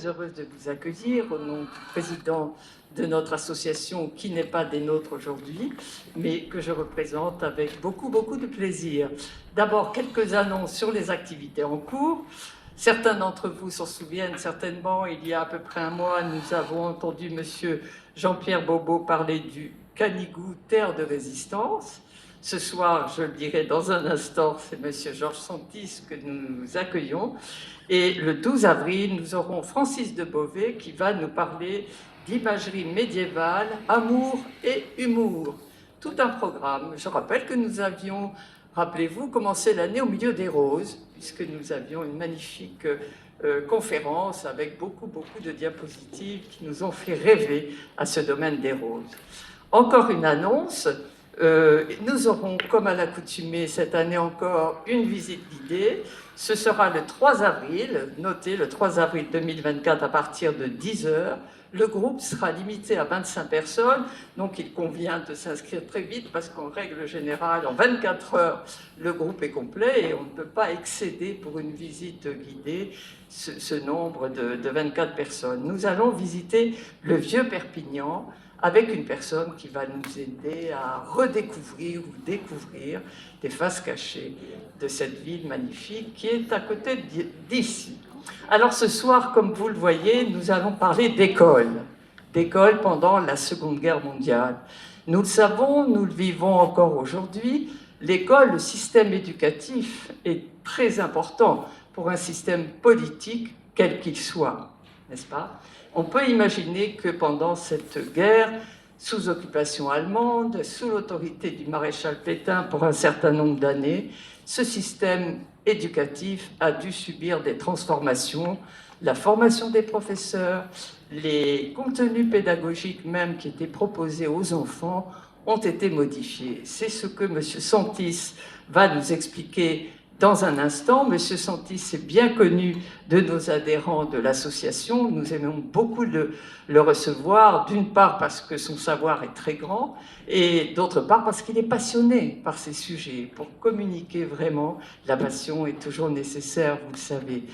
Heureuse de vous accueillir au nom du président de notre association qui n'est pas des nôtres aujourd'hui, mais que je représente avec beaucoup de plaisir. D'abord, quelques annonces sur les activités en cours. Certains d'entre vous s'en souviennent certainement, il y a à peu près un mois, nous avons entendu M. Jean-Pierre Bobo parler du Canigou, terre de résistance. Ce soir, je le dirai dans un instant, c'est M. Georges Santis que nous accueillons. Et le 12 avril, nous aurons Francis de Beauvais qui va nous parler d'imagerie médiévale, amour et humour. Tout un programme. Je rappelle que nous avions, rappelez-vous, commencé l'année au milieu des roses, puisque nous avions une magnifique conférence avec beaucoup de diapositives qui nous ont fait rêver à ce domaine des roses. Encore une annonce. Nous aurons, comme à l'accoutumée cette année encore, une visite guidée. Ce sera le 3 avril, notez le 3 avril 2024 à partir de 10 h. Le groupe sera limité à 25 personnes, donc il convient de s'inscrire très vite parce qu'en règle générale, en 24 heures, le groupe est complet et on ne peut pas excéder pour une visite guidée ce nombre de 24 personnes. Nous allons visiter le vieux Perpignan, avec une personne qui va nous aider à redécouvrir ou découvrir des faces cachées de cette ville magnifique qui est à côté d'ici. Alors ce soir, comme vous le voyez, nous allons parler d'école pendant la Seconde Guerre mondiale. Nous le savons, nous le vivons encore aujourd'hui, l'école, le système éducatif est très important pour un système politique, quel qu'il soit, n'est-ce pas ? On peut imaginer que pendant cette guerre, sous occupation allemande, sous l'autorité du maréchal Pétain pour un certain nombre d'années, ce système éducatif a dû subir des transformations, la formation des professeurs, les contenus pédagogiques même qui étaient proposés aux enfants ont été modifiés. C'est ce que M. Santis va nous expliquer dans un instant. M. Santis est bien connu de nos adhérents de l'association. Nous aimons beaucoup le recevoir, d'une part parce que son savoir est très grand, et d'autre part parce qu'il est passionné par ces sujets. Pour communiquer vraiment, la passion est toujours nécessaire, vous le savez.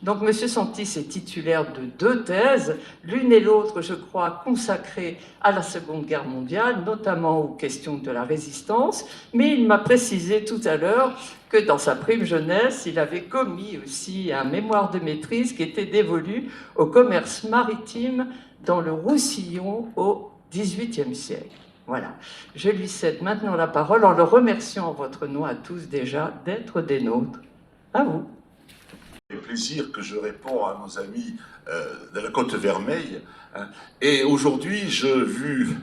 Donc M. Santis est titulaire de 2 thèses, l'une et l'autre, je crois, consacrées à la Seconde Guerre mondiale, notamment aux questions de la résistance, mais il m'a précisé tout à l'heure que dans sa prime jeunesse, il avait commis aussi un mémoire de maîtrise qui était dévolu au commerce maritime dans le Roussillon au XVIIIe siècle. Voilà. Je lui cède maintenant la parole en le remerciant en votre nom à tous déjà d'être des nôtres. À vous. Le plaisir que je réponds à nos amis de la Côte Vermeille. Et aujourd'hui, vu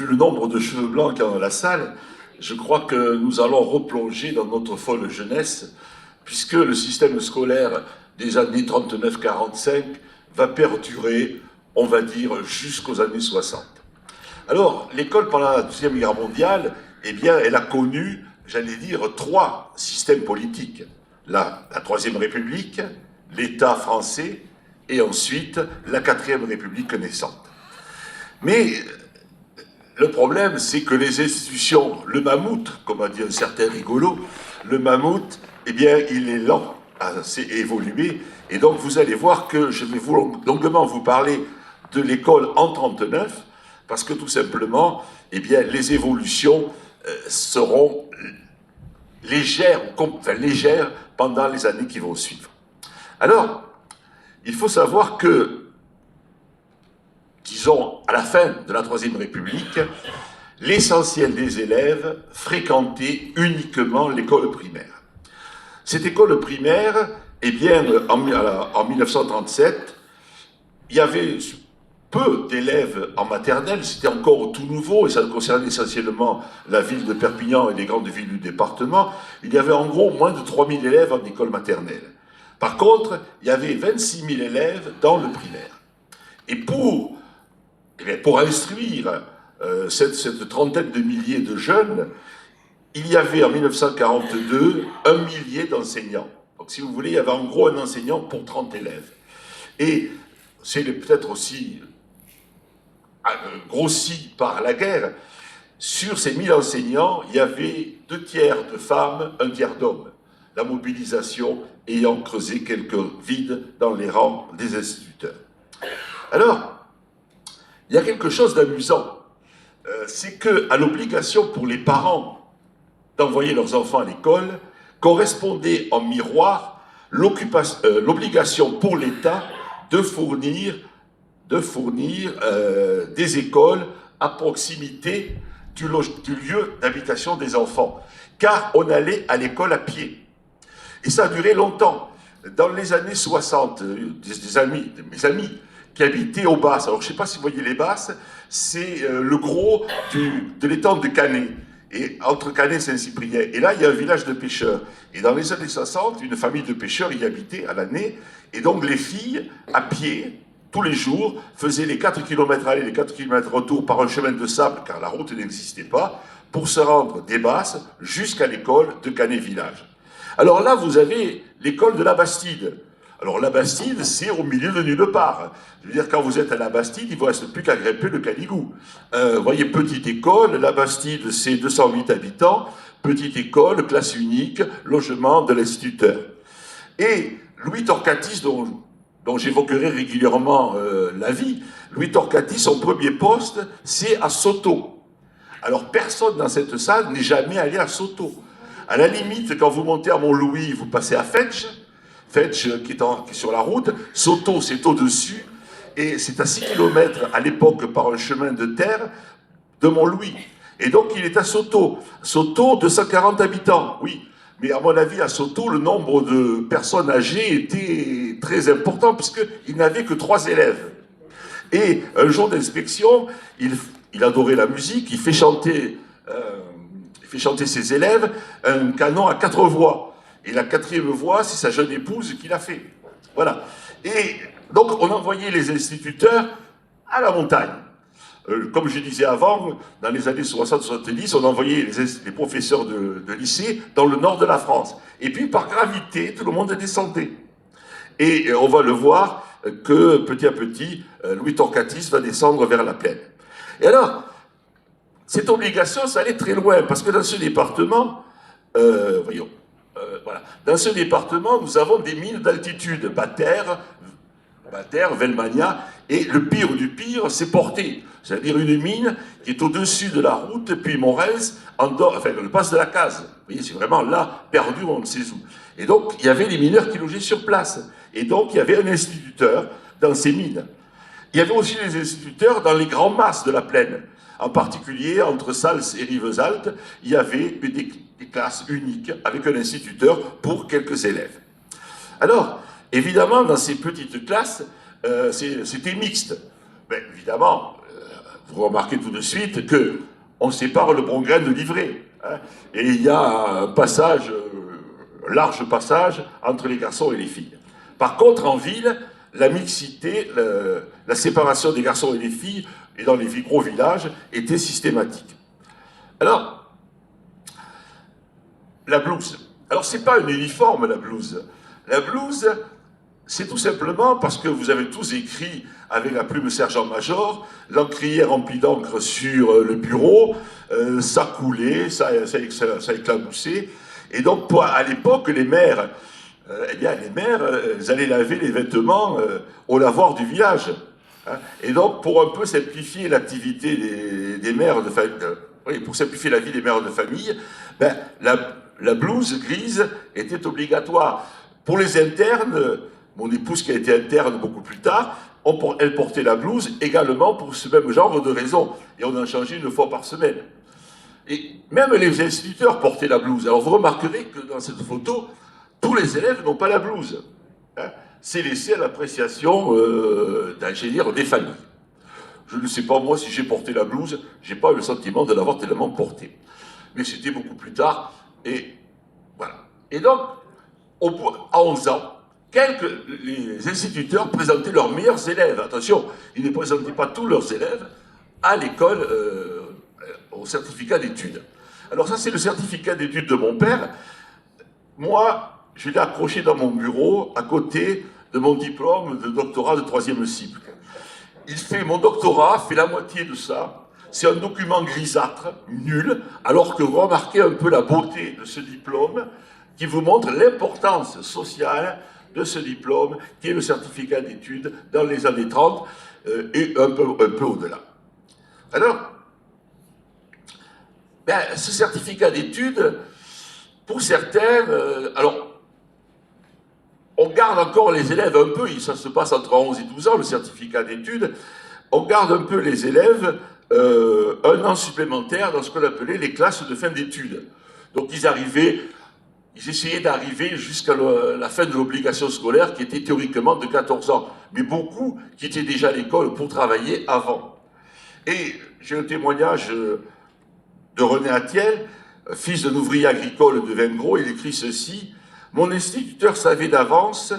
le nombre de cheveux blancs qu'il y a dans la salle, je crois que nous allons replonger dans notre folle jeunesse, puisque le système scolaire des années 39-45 va perdurer, on va dire, jusqu'aux années 60. Alors, l'école pendant la Deuxième Guerre mondiale, eh bien, elle a connu, j'allais dire, 3 systèmes politiques. La Troisième République, l'État français, et ensuite la Quatrième République naissante. Mais le problème, c'est que les institutions, le mammouth, comme a dit un certain rigolo, le mammouth, eh bien, il est lent à évoluer, et donc vous allez voir que je vais longuement vous parler de l'école en 39, parce que tout simplement, eh bien, les évolutions seront légères pendant les années qui vont suivre. Alors, il faut savoir que, disons, à la fin de la Troisième République, l'essentiel des élèves fréquentaient uniquement l'école primaire. Cette école primaire, eh bien, en 1937, il y avait peu d'élèves en maternelle, c'était encore tout nouveau, et ça concernait essentiellement la ville de Perpignan et les grandes villes du département. Il y avait en gros moins de 3000 élèves en école maternelle. Par contre, il y avait 26 000 élèves dans le primaire. Et pour instruire cette trentaine de milliers de jeunes, il y avait en 1942 1 millier d'enseignants. Donc si vous voulez, il y avait en gros un enseignant pour 30 élèves. Et c'est peut-être aussi grossi par la guerre. Sur ces 1000 enseignants, il y avait 2 tiers de femmes, 1 tiers d'hommes. la mobilisation ayant creusé quelques vides dans les rangs des instituteurs. Alors, il y a quelque chose d'amusant, c'est qu'à l'obligation pour les parents d'envoyer leurs enfants à l'école, correspondait en miroir l'obligation pour l'État de fournir des écoles à proximité du lieu d'habitation des enfants, car on allait à l'école à pied. Et ça a duré longtemps. Dans les années 60, mes amis qui habitaient aux Basses, alors je ne sais pas si vous voyez les Basses, c'est le gros de l'étang de Canet, et entre Canet et Saint-Cyprien. Et là, il y a un village de pêcheurs. Et dans les années 60, une famille de pêcheurs y habitait à l'année, et donc les filles, à pied, tous les jours, faisaient les 4 km aller, les 4 km retour par un chemin de sable, car la route n'existait pas, pour se rendre des Basses jusqu'à l'école de Canet Village. Alors là, vous avez l'école de la Bastide. Alors la Bastide, c'est au milieu de nulle part. Je veux dire, quand vous êtes à la Bastide, il ne vous reste plus qu'à grimper le Canigou. Vous voyez, petite école, la Bastide, c'est 208 habitants, petite école, classe unique, logement de l'instituteur. Et Louis Torquatis, dont j'évoquerai régulièrement la vie, Louis Torquatis, son premier poste, c'est à Soto. Alors personne dans cette salle n'est jamais allé à Soto. À la limite, quand vous montez à Mont-Louis, vous passez à Fetch qui est sur la route. Soto, c'est au-dessus. Et c'est à 6 km à l'époque par un chemin de terre de Mont-Louis. Et donc il est à Soto. Soto, 240 habitants, oui. Mais à mon avis, à Soto, le nombre de personnes âgées était très important, puisqu'il n'avait que 3 élèves. Et un jour d'inspection, il adorait la musique, il fait chanter ses élèves un canon à 4 voix. Et la 4e voix, c'est sa jeune épouse qui l'a fait. Voilà. Et donc, on envoyait les instituteurs à la montagne. Comme je disais avant, dans les années 60-70, on envoyait les professeurs de lycée dans le nord de la France. Et puis, par gravité, tout le monde descendait. Et on va le voir que, petit à petit, Louis Torquatis va descendre vers la plaine. Et alors, cette obligation, ça allait très loin, parce que dans ce département, voilà, dans ce département, nous avons des mines d'altitude, Bater, Velmania, et le pire du pire, c'est Porté, c'est-à-dire une mine qui est au-dessus de la route, puis Morez, enfin le passe de la Case. Vous voyez, c'est vraiment là, perdu, on ne sait où. Et donc, il y avait les mineurs qui logeaient sur place. Et donc, il y avait un instituteur dans ces mines. Il y avait aussi des instituteurs dans les grands masses de la plaine. En particulier, entre Sals et Rivesaltes, il y avait des classes uniques avec un instituteur pour quelques élèves. Alors, évidemment, dans ces petites classes, c'était mixte. Mais évidemment, vous remarquez tout de suite qu'on sépare le bon grain de l'ivraie. Hein, et il y a un passage, large passage, entre les garçons et les filles. Par contre, en ville, la mixité, la séparation des garçons et des filles, et dans les gros villages, était systématique. Alors, la blouse. Alors, c'est pas un uniforme, la blouse. La blouse, c'est tout simplement parce que vous avez tous écrit avec la plume sergent-major, l'encrier rempli d'encre sur le bureau, ça coulait, ça éclaboussait. Et donc, à l'époque, les mères, elles allaient laver les vêtements au lavoir du village. Hein. Et donc, pour un peu simplifier l'activité des mères de famille, pour simplifier la vie des mères de famille, ben, la blouse grise était obligatoire. Pour les internes, mon épouse qui a été interne beaucoup plus tard, elle portait la blouse également pour ce même genre de raison. Et on en changeait 1 fois par semaine. Et même les instituteurs portaient la blouse. Alors vous remarquerez que dans cette photo, tous les élèves n'ont pas la blouse. Hein. C'est laissé à l'appréciation d'ingénieurs des familles. Je ne sais pas moi si j'ai porté la blouse, j'ai pas eu le sentiment de l'avoir tellement portée. Mais c'était beaucoup plus tard, et voilà. Et donc, à 11 ans, les instituteurs présentaient leurs meilleurs élèves. Attention, ils ne présentaient pas tous leurs élèves à l'école, au certificat d'études. Alors ça, c'est le certificat d'études de mon père. Moi, je l'ai accroché dans mon bureau, à côté de mon diplôme de doctorat de 3e cycle. Mon doctorat fait la moitié de ça. C'est un document grisâtre, nul, alors que vous remarquez un peu la beauté de ce diplôme. qui vous montre l'importance sociale de ce diplôme, qui est le certificat d'études dans les années 30 et un peu au-delà. Alors, ben, ce certificat d'études, pour certains, alors, on garde encore les élèves un peu, ça se passe entre 11 et 12 ans, le certificat d'études, on garde un peu les élèves un an supplémentaire dans ce qu'on appelait les classes de fin d'études. Donc ils essayaient d'arriver jusqu'à la fin de l'obligation scolaire qui était théoriquement de 14 ans. Mais beaucoup quittaient déjà l'école pour travailler avant. Et j'ai un témoignage de René Attiel, fils d'un ouvrier agricole de Vengros, il écrit ceci: « Mon instituteur savait d'avance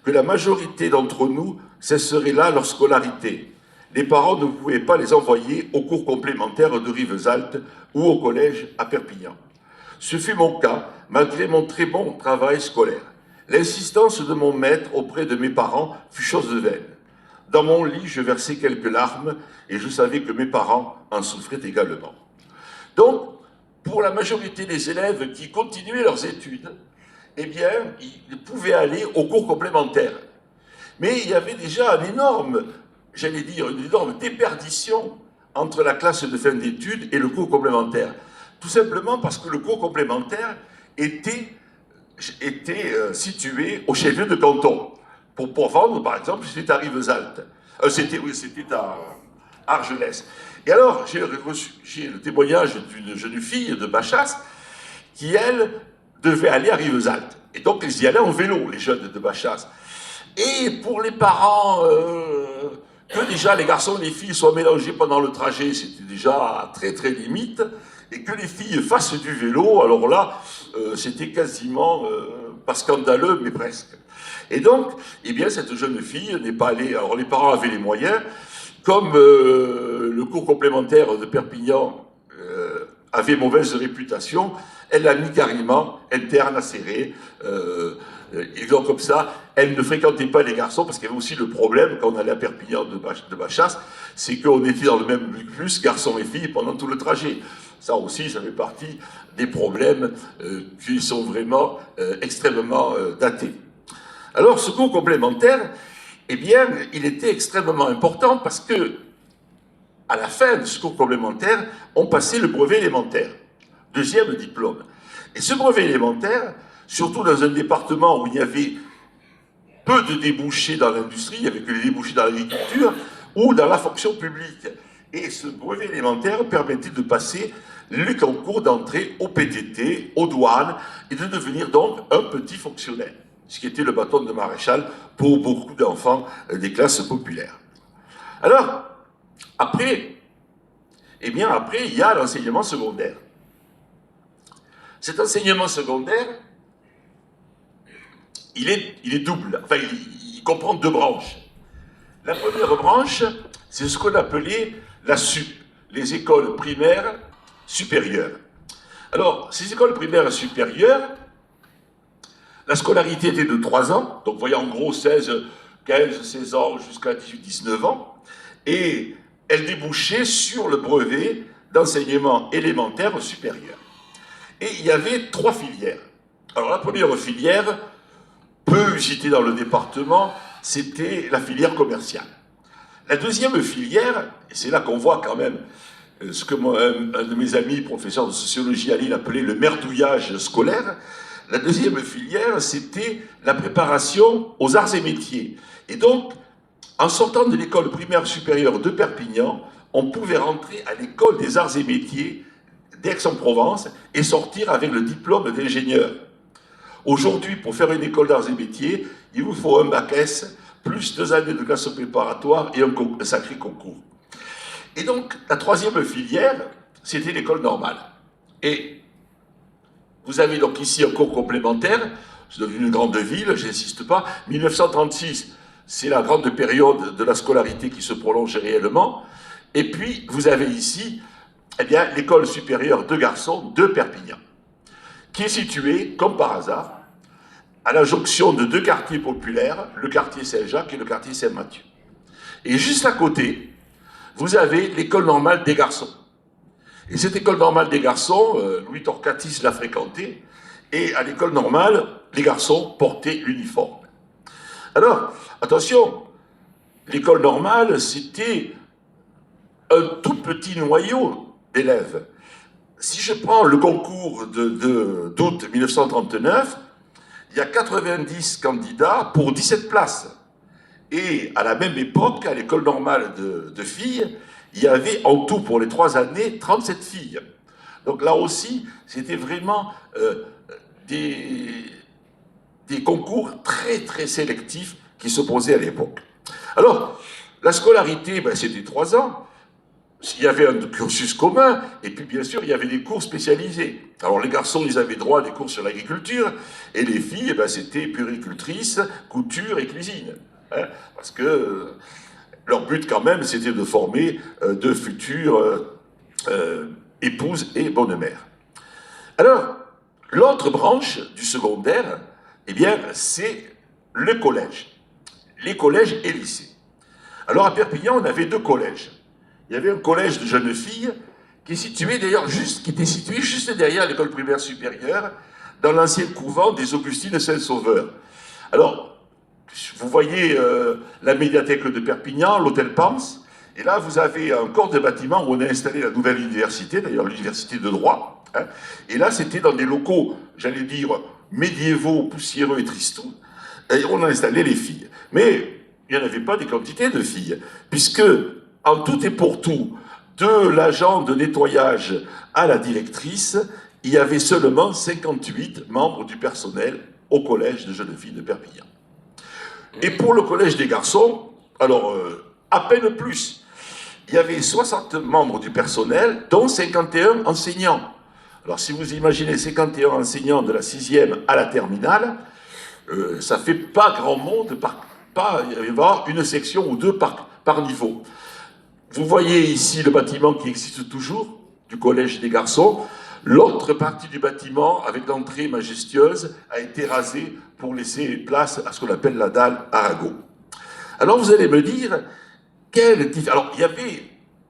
que la majorité d'entre nous cesserait là leur scolarité. Les parents ne pouvaient pas les envoyer aux cours complémentaires de Rivesaltes ou au collège à Perpignan. Ce fut mon cas, malgré mon très bon travail scolaire. L'insistance de mon maître auprès de mes parents fut chose vaine. Dans mon lit, je versais quelques larmes et je savais que mes parents en souffraient également. » Donc, pour la majorité des élèves qui continuaient leurs études, eh bien, ils pouvaient aller aux cours complémentaires. Mais il y avait déjà une énorme déperdition entre la classe de fin d'études et le cours complémentaire. Tout simplement parce que le cours complémentaire était situé au chef-lieu de canton. Pour vendre, par exemple, c'était à Rivesaltes. C'était à Argelès. Et alors, j'ai le témoignage d'une jeune fille de Bachas qui, elle, devait aller à Rivesaltes. Et donc, ils y allaient en vélo, les jeunes de Bachas. Et pour les parents, que déjà les garçons et les filles soient mélangés pendant le trajet, c'était déjà très très limite. Et que les filles fassent du vélo, alors là, c'était quasiment, pas scandaleux, mais presque. Et donc, eh bien, cette jeune fille n'est pas allée. Alors, les parents avaient les moyens. Comme le cours complémentaire de Perpignan avait mauvaise réputation, elle l'a mis carrément interne, acérée. Et donc, comme ça, elle ne fréquentait pas les garçons, parce qu'il y avait aussi le problème, quand on allait à Perpignan de Bachas, c'est qu'on était dans le même bus, garçons et filles, pendant tout le trajet. Ça aussi, ça fait partie des problèmes qui sont vraiment extrêmement datés. Alors, ce cours complémentaire, eh bien, il était extrêmement important parce que, à la fin de ce cours complémentaire, on passait le brevet élémentaire, deuxième diplôme. Et ce brevet élémentaire, surtout dans un département où il y avait peu de débouchés dans l'industrie, il n'y avait que les débouchés dans l'agriculture ou dans la fonction publique. Et ce brevet élémentaire permettait de passer le concours d'entrée au PTT, aux douanes, et de devenir donc un petit fonctionnaire, ce qui était le bâton de maréchal pour beaucoup d'enfants des classes populaires. Alors, après, il y a l'enseignement secondaire. Cet enseignement secondaire, il est double, enfin, il comprend deux branches. La première branche, c'est ce qu'on appelait la SUP, les écoles primaires supérieures. Alors, ces écoles primaires supérieures, la scolarité était de 3 ans, donc vous voyez en gros 15, 16 ans jusqu'à 18, 19 ans, et elle débouchait sur le brevet d'enseignement élémentaire supérieur. Et il y avait 3 filières. Alors la première filière, peu usitée dans le département, c'était la filière commerciale. La deuxième filière, et c'est là qu'on voit quand même ce que un de mes amis, professeur de sociologie à Lille, appelait le merdouillage scolaire. La deuxième filière, c'était la préparation aux arts et métiers. Et donc, en sortant de l'école primaire supérieure de Perpignan, on pouvait rentrer à l'école des arts et métiers d'Aix-en-Provence et sortir avec le diplôme d'ingénieur. Aujourd'hui, pour faire une école d'arts et métiers, il vous faut un bac S, plus 2 années de classe préparatoire et un sacré concours. Et donc, la troisième filière, c'était l'école normale. Et vous avez donc ici un cours complémentaire, c'est dans une grande ville, je n'insiste pas. 1936, c'est la grande période de la scolarité qui se prolonge réellement. Et puis, vous avez ici, eh bien, l'école supérieure de garçons de Perpignan, qui est située, comme par hasard, à la jonction de 2 quartiers populaires, le quartier Saint-Jacques et le quartier Saint-Mathieu. Et juste à côté, vous avez l'école normale des garçons. Et cette école normale des garçons, Louis Torcatis l'a fréquentée, Et à l'école normale, les garçons portaient l'uniforme. Alors, attention, l'école normale, c'était un tout petit noyau d'élèves. Si je prends le concours d'août 1939, il y a 90 candidats pour 17 places. Et à la même époque, à l'école normale de filles, il y avait en tout pour les 3 années 37 filles. Donc là aussi, c'était vraiment des concours très très sélectifs qui se posaient à l'époque. Alors, la scolarité, ben, c'était 3 ans. Il y avait un cursus commun, et puis bien sûr, il y avait des cours spécialisés. Alors les garçons, ils avaient droit à des cours sur l'agriculture, et les filles, ben, c'était puéricultrice, couture et cuisine. Hein, parce que leur but quand même, c'était de former de futures épouses et bonnes mères. Alors, l'autre branche du secondaire, eh bien, c'est le collège. Les collèges et lycées. Alors à Perpignan, on avait 2 collèges. Il y avait un collège de jeunes filles qui était situé juste derrière l'école primaire supérieure, dans l'ancien couvent des Augustines Saint-Sauveur. Alors, vous voyez la médiathèque de Perpignan, l'hôtel Pams, et là vous avez un corps de bâtiment où on a installé la nouvelle université, d'ailleurs l'université de droit, hein, et là c'était dans des locaux, j'allais dire, médiévaux, poussiéreux et tristous, et on a installé les filles. Mais il n'y en avait pas des quantités de filles, puisque en tout et pour tout, de l'agent de nettoyage à la directrice, il y avait seulement 58 membres du personnel au collège de jeunes filles de Perpignan. Et pour le collège des garçons, alors à peine plus. Il y avait 60 membres du personnel, dont 51 enseignants. Alors si vous imaginez 51 enseignants de la 6e à la terminale, ça fait pas grand monde, il va y avoir une section ou 2 par niveau. Vous voyez ici le bâtiment qui existe toujours, du collège des garçons. L'autre partie du bâtiment, avec l'entrée majestueuse, a été rasée pour laisser place à ce qu'on appelle la dalle Arago. Alors vous allez me dire, alors il y avait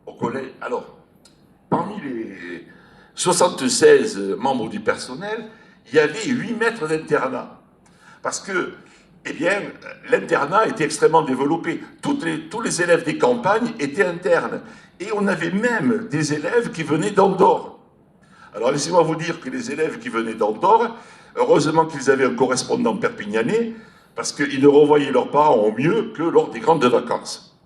au collège, alors parmi les 76 membres du personnel, il y avait 8 maîtres d'internat. Parce que, eh bien, l'internat était extrêmement développé. Tous les élèves des campagnes étaient internes. Et on avait même des élèves qui venaient d'Andorre. Alors laissez-moi vous dire que les élèves qui venaient d'Andorre, heureusement qu'ils avaient un correspondant perpignanais, parce qu'ils ne revoyaient leurs parents au mieux que lors des grandes vacances.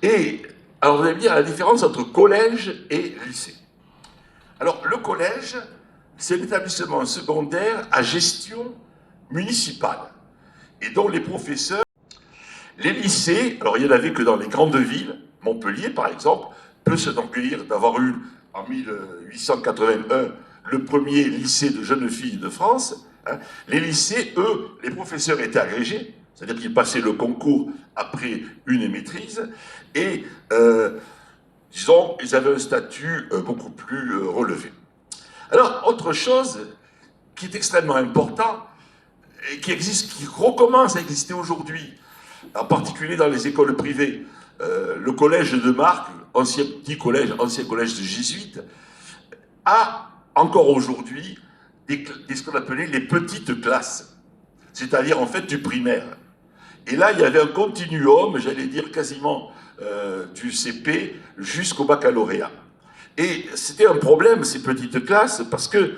Et, alors vous allez me dire la différence entre collège et lycée. Alors le collège, c'est un établissement secondaire à gestion municipale, et dont les professeurs, les lycées, alors il n'y en avait que dans les grandes villes, Montpellier par exemple, peut s'enorgueillir d'avoir eu en 1881 le premier lycée de jeunes filles de France. Hein. Les lycées, eux, les professeurs étaient agrégés, c'est-à-dire qu'ils passaient le concours après une maîtrise, et disons, ils avaient un statut beaucoup plus relevé. Alors, autre chose qui est extrêmement important, et qui recommence à exister aujourd'hui, en particulier dans les écoles privées. Le collège de Marc, ancien collège de jésuites, a encore aujourd'hui ce qu'on appelait les petites classes, c'est-à-dire en fait du primaire. Et là, il y avait un continuum, j'allais dire quasiment du CP jusqu'au baccalauréat. Et c'était un problème, ces petites classes, parce que,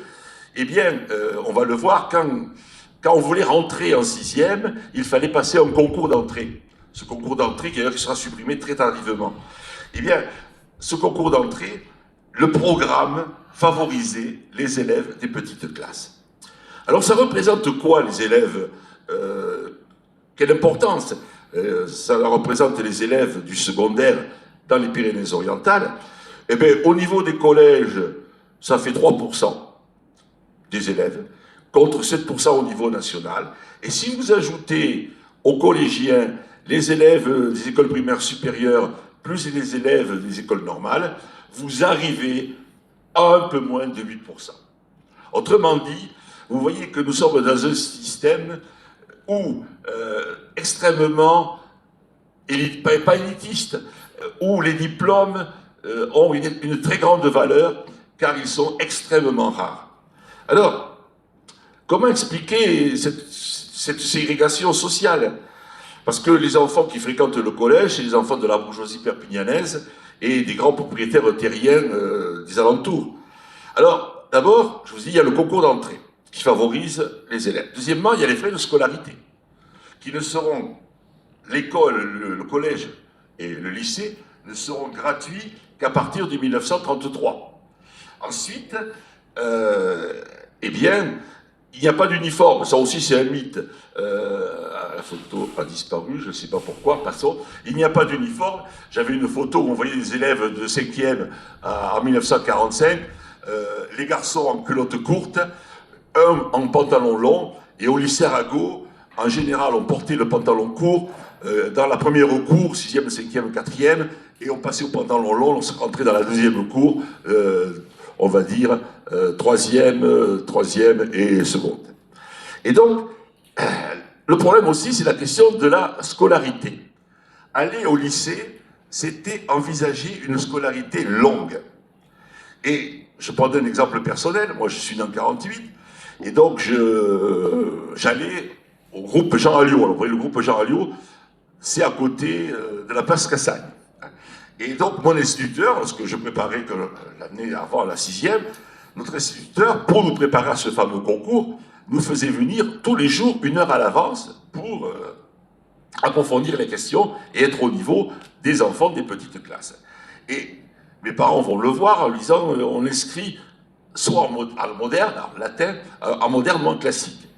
eh bien, on va le voir, quand on voulait rentrer en 6e, il fallait passer un concours d'entrée. Ce concours d'entrée qui sera supprimé très tardivement. Eh bien, ce concours d'entrée, le programme favorisait les élèves des petites classes. Alors ça représente quoi les élèves quelle importance ça représente les élèves du secondaire dans les Pyrénées-Orientales? Eh bien, au niveau des collèges, ça fait 3% des élèves, contre 7% au niveau national. Et si vous ajoutez aux collégiens les élèves des écoles primaires supérieures, plus les élèves des écoles normales, vous arrivez à un peu moins de 8%. Autrement dit, vous voyez que nous sommes dans un système où extrêmement, pas élitiste, où les diplômes ont une très grande valeur, car ils sont extrêmement rares. Alors, comment expliquer cette ségrégation sociale? Parce que les enfants qui fréquentent le collège, c'est les enfants de la bourgeoisie perpignanaise et des grands propriétaires terriens des alentours. Alors, d'abord, je vous dis, il y a le concours d'entrée qui favorise les élèves. Deuxièmement, il y a les frais de scolarité qui ne seront, l'école, le collège et le lycée ne seront gratuits qu'à partir de 1933. Ensuite, eh bien, il n'y a pas d'uniforme, ça aussi c'est un mythe. La photo a disparu, je ne sais pas pourquoi, passons. Il n'y a pas d'uniforme. J'avais une photo où on voyait des élèves de 5e en 1945, les garçons en culotte courte, un en pantalon long, et au lycée Arago, en général, on portait le pantalon court dans la première cour, 6e, 5e, 4e, et on passait au pantalon long, on se rentrait dans la deuxième cour, on va dire, troisième et seconde. Et donc, le problème aussi, c'est la question de la scolarité. Aller au lycée, c'était envisager une scolarité longue. Et je prends un exemple personnel, moi je suis né en 48, et donc j'allais au groupe Jean Alliot. Alors vous voyez, le groupe Jean Alliot, c'est à côté de la place Cassagne. Et donc mon instituteur, parce que je préparais que l'année avant, la 6e, notre instituteur, pour nous préparer à ce fameux concours, nous faisait venir tous les jours 1 heure à l'avance pour approfondir les questions et être au niveau des enfants des petites classes. Et mes parents vont le voir en lisant, on inscrit soit en moderne, en latin, en moderne moins classique.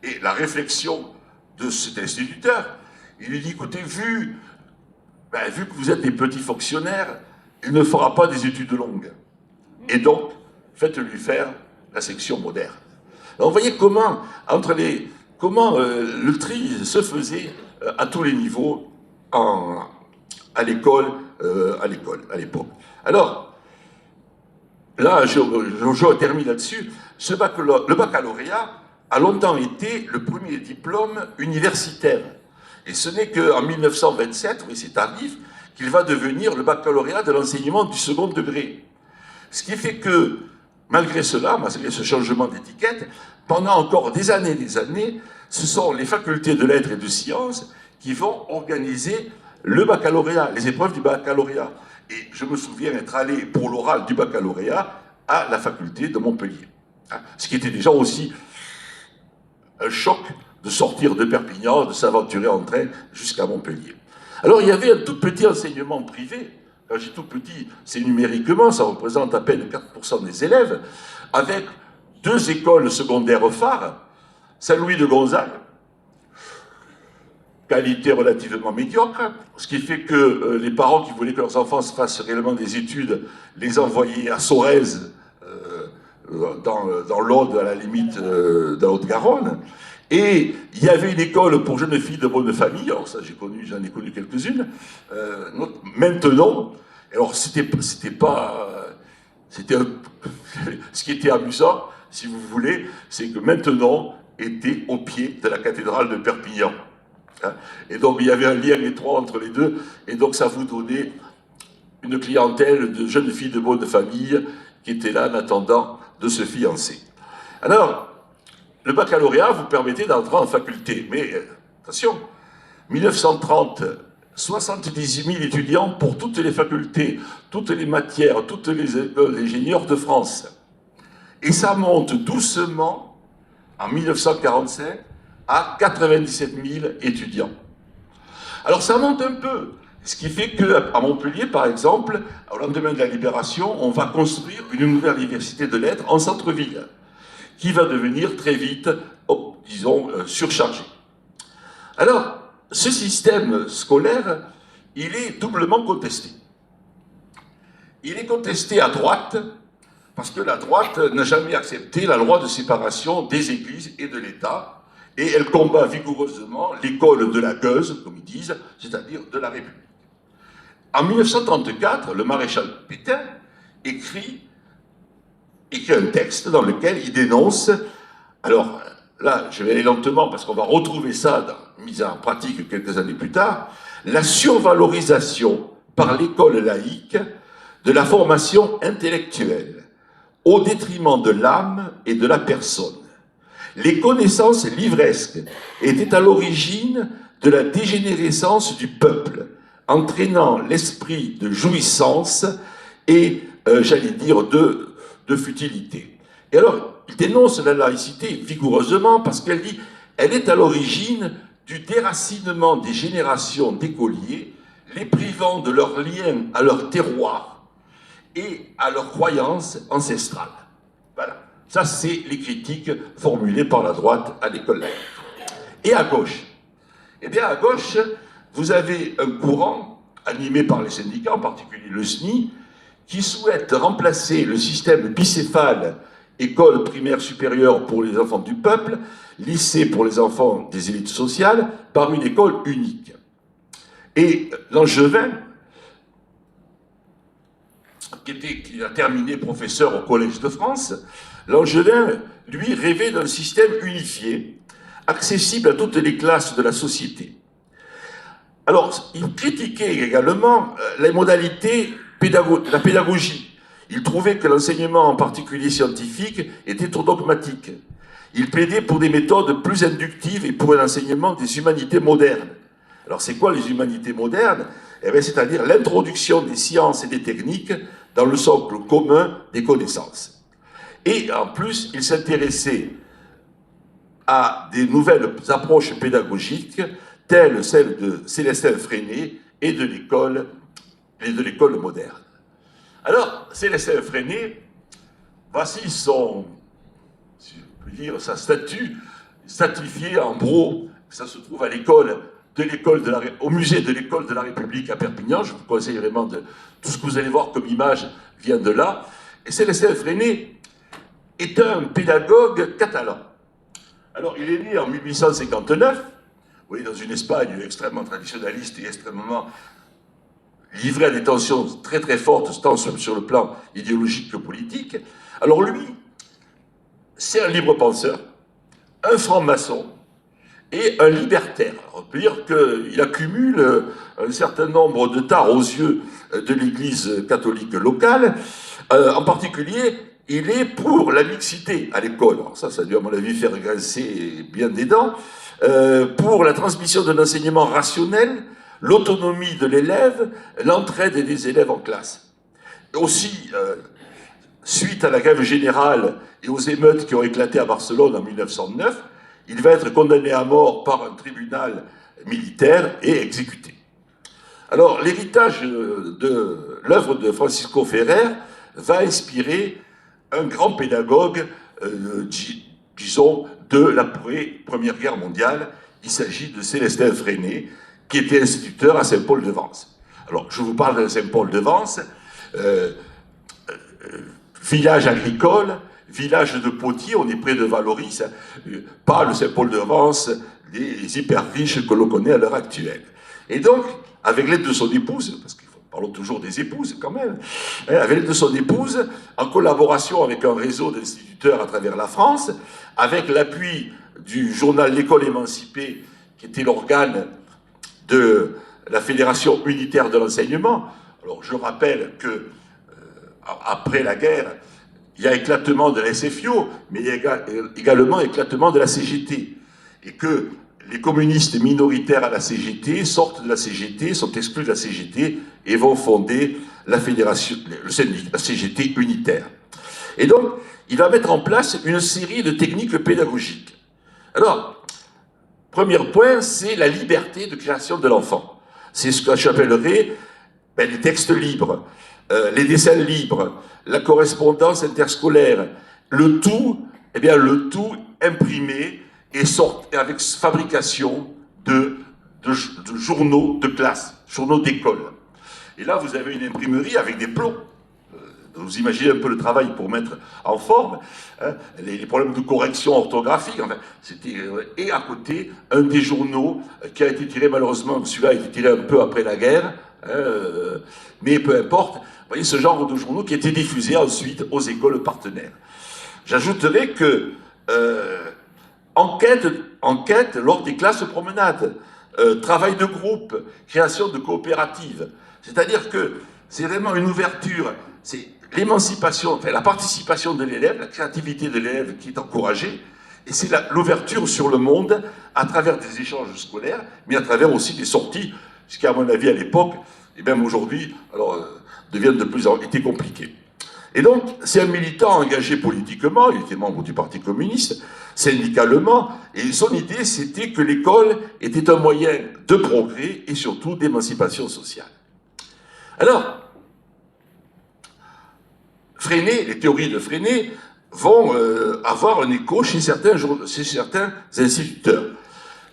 Et la réflexion de cet instituteur, il lui dit, écoutez, vu que vous êtes des petits fonctionnaires, il ne fera pas des études longues. Et donc, faites-lui faire la section moderne. Alors, vous voyez comment, le tri se faisait à tous les niveaux à l'école à l'époque. Alors, là, je termine là-dessus. Le baccalauréat a longtemps été le premier diplôme universitaire. Et ce n'est qu'en 1927, oui, c'est tardif, qu'il va devenir le baccalauréat de l'enseignement du second degré. Ce qui fait que, malgré cela, malgré ce changement d'étiquette, pendant encore des années, ce sont les facultés de lettres et de sciences qui vont organiser le baccalauréat, les épreuves du baccalauréat. Et je me souviens être allé pour l'oral du baccalauréat à la faculté de Montpellier. Ce qui était déjà aussi un choc de sortir de Perpignan, de s'aventurer en train jusqu'à Montpellier. Alors il y avait un tout petit enseignement privé. Quand j'ai tout petit, c'est numériquement, ça représente à peine 4% des élèves, avec 2 écoles secondaires phares, Saint-Louis de Gonzague, qualité relativement médiocre, ce qui fait que les parents qui voulaient que leurs enfants se fassent réellement des études les envoyaient à Sorèze, dans l'Aude, à la limite de la Haute-Garonne. Et il y avait une école pour jeunes filles de bonne famille, alors ça j'en ai connu quelques-unes, maintenant, alors ce qui était amusant, si vous voulez, c'est que maintenant était au pied de la cathédrale de Perpignan. Et donc il y avait un lien étroit entre les deux, et donc ça vous donnait une clientèle de jeunes filles de bonne famille qui étaient là en attendant de se fiancer. Alors, le baccalauréat vous permettait d'entrer en faculté, mais attention, 1930, 78 000 étudiants pour toutes les facultés, toutes les matières, toutes les écoles d'ingénieurs de France. Et ça monte doucement, en 1945, à 97 000 étudiants. Alors ça monte un peu, ce qui fait qu'à Montpellier, par exemple, au lendemain de la Libération, on va construire une nouvelle université de lettres en centre-ville, qui va devenir très vite, disons, surchargé. Alors, ce système scolaire, il est doublement contesté. Il est contesté à droite, parce que la droite n'a jamais accepté la loi de séparation des églises et de l'État, et elle combat vigoureusement l'école de la gueuse, comme ils disent, c'est-à-dire de la République. En 1934, le maréchal Pétain écrit un texte dans lequel il dénonce, alors là je vais aller lentement parce qu'on va retrouver ça mis en pratique quelques années plus tard, la survalorisation par l'école laïque de la formation intellectuelle au détriment de l'âme et de la personne, Les connaissances livresques étaient à l'origine de la dégénérescence du peuple, entraînant l'esprit de jouissance et, j'allais dire, de futilité. Et alors, il dénonce la laïcité vigoureusement parce qu'elle dit elle est à l'origine du déracinement des générations d'écoliers, les privant de leur lien à leur terroir et à leurs croyances ancestrales. Voilà. Ça, c'est les critiques formulées par la droite à l'école laïque. Et à gauche, eh bien, à gauche, vous avez un courant animé par les syndicats, en particulier le SNI, qui souhaite remplacer le système bicéphale, école primaire supérieure pour les enfants du peuple, lycée pour les enfants des élites sociales, par une école unique. Et Langevin, qui a terminé professeur au Collège de France, Langevin, lui, rêvait d'un système unifié, accessible à toutes les classes de la société. Alors, il critiquait également les modalités de la pédagogie. Il trouvait que l'enseignement, en particulier scientifique, était trop dogmatique. Il plaidait pour des méthodes plus inductives et pour un enseignement des humanités modernes. Alors, c'est quoi les humanités modernes? Eh bien, c'est-à-dire l'introduction des sciences et des techniques dans le socle commun des connaissances. Et en plus, il s'intéressait à des nouvelles approches pédagogiques telles celles de Célestin Freinet et de l'école moderne. Alors, Célestin Freinet, voici son, si je peux dire, sa statue, statifiée en bro. Ça se trouve à au musée de l'école de la République à Perpignan. Je vous conseille vraiment tout ce que vous allez voir comme image vient de là. Et Célestin Freinet est un pédagogue catalan. Alors, il est né en 1859, vous voyez, dans une Espagne extrêmement traditionnaliste et extrêmement livrée à des tensions très très fortes, tant sur le plan idéologique que politique. Alors lui, c'est un libre penseur, un franc-maçon et un libertaire. On peut dire qu'il accumule un certain nombre de tares aux yeux de l'Église catholique locale. En particulier, il est pour la mixité à l'école. Alors ça a dû, à mon avis, faire grincer bien des dents. Pour la transmission d'un enseignement rationnel, l'autonomie de l'élève, l'entraide des élèves en classe. Aussi, suite à la grève générale et aux émeutes qui ont éclaté à Barcelone en 1909, il va être condamné à mort par un tribunal militaire et exécuté. Alors, l'héritage de l'œuvre de Francisco Ferrer va inspirer un grand pédagogue, disons, de la Première Guerre mondiale. Il s'agit de Célestin Freinet, qui était instituteur à Saint-Paul-de-Vence. Alors, je vous parle de Saint-Paul-de-Vence, village agricole, village de potiers, on est près de Valoris, pas le Saint-Paul-de-Vence, les hyper riches que l'on connaît à l'heure actuelle. Et donc, avec l'aide de son épouse, parce que parlons toujours des épouses quand même, avec l'aide de son épouse, en collaboration avec un réseau d'instituteurs à travers la France, avec l'appui du journal L'École émancipée, qui était l'organe de la Fédération unitaire de l'enseignement. Alors je rappelle que après la guerre, il y a éclatement de la SFIO, mais il y a également éclatement de la CGT, et que les communistes minoritaires à la CGT sortent de la CGT, sont exclus de la CGT et vont fonder la fédération, le syndicat, la CGT unitaire. Et donc, il va mettre en place une série de techniques pédagogiques. Alors, premier point, c'est la liberté de création de l'enfant. C'est ce que j'appellerais les textes libres, les dessins libres, la correspondance interscolaire, le tout imprimé et avec fabrication de journaux de classe, journaux d'école. Et là, vous avez une imprimerie avec des plombs. Vous imaginez un peu le travail pour mettre en forme, hein, les problèmes de correction orthographique. Enfin, et à côté, un des journaux qui a été tiré, malheureusement, celui-là a été tiré un peu après la guerre, hein, mais peu importe. Vous voyez ce genre de journaux qui étaient diffusés ensuite aux écoles partenaires. J'ajouterai que enquête lors des classes promenades, travail de groupe, création de coopératives. C'est-à-dire que c'est vraiment une ouverture, c'est l'émancipation, enfin la participation de l'élève, la créativité de l'élève qui est encouragée, Et c'est l'ouverture sur le monde à travers des échanges scolaires, mais à travers aussi des sorties, ce qui, à mon avis, à l'époque, et même aujourd'hui, devient de plus en plus compliqué. Et donc, c'est un militant engagé politiquement, il était membre du Parti communiste, syndicalement, et son idée, c'était que l'école était un moyen de progrès et surtout d'émancipation sociale. Alors, Freinet, les théories de Freinet vont avoir un écho chez certains instituteurs.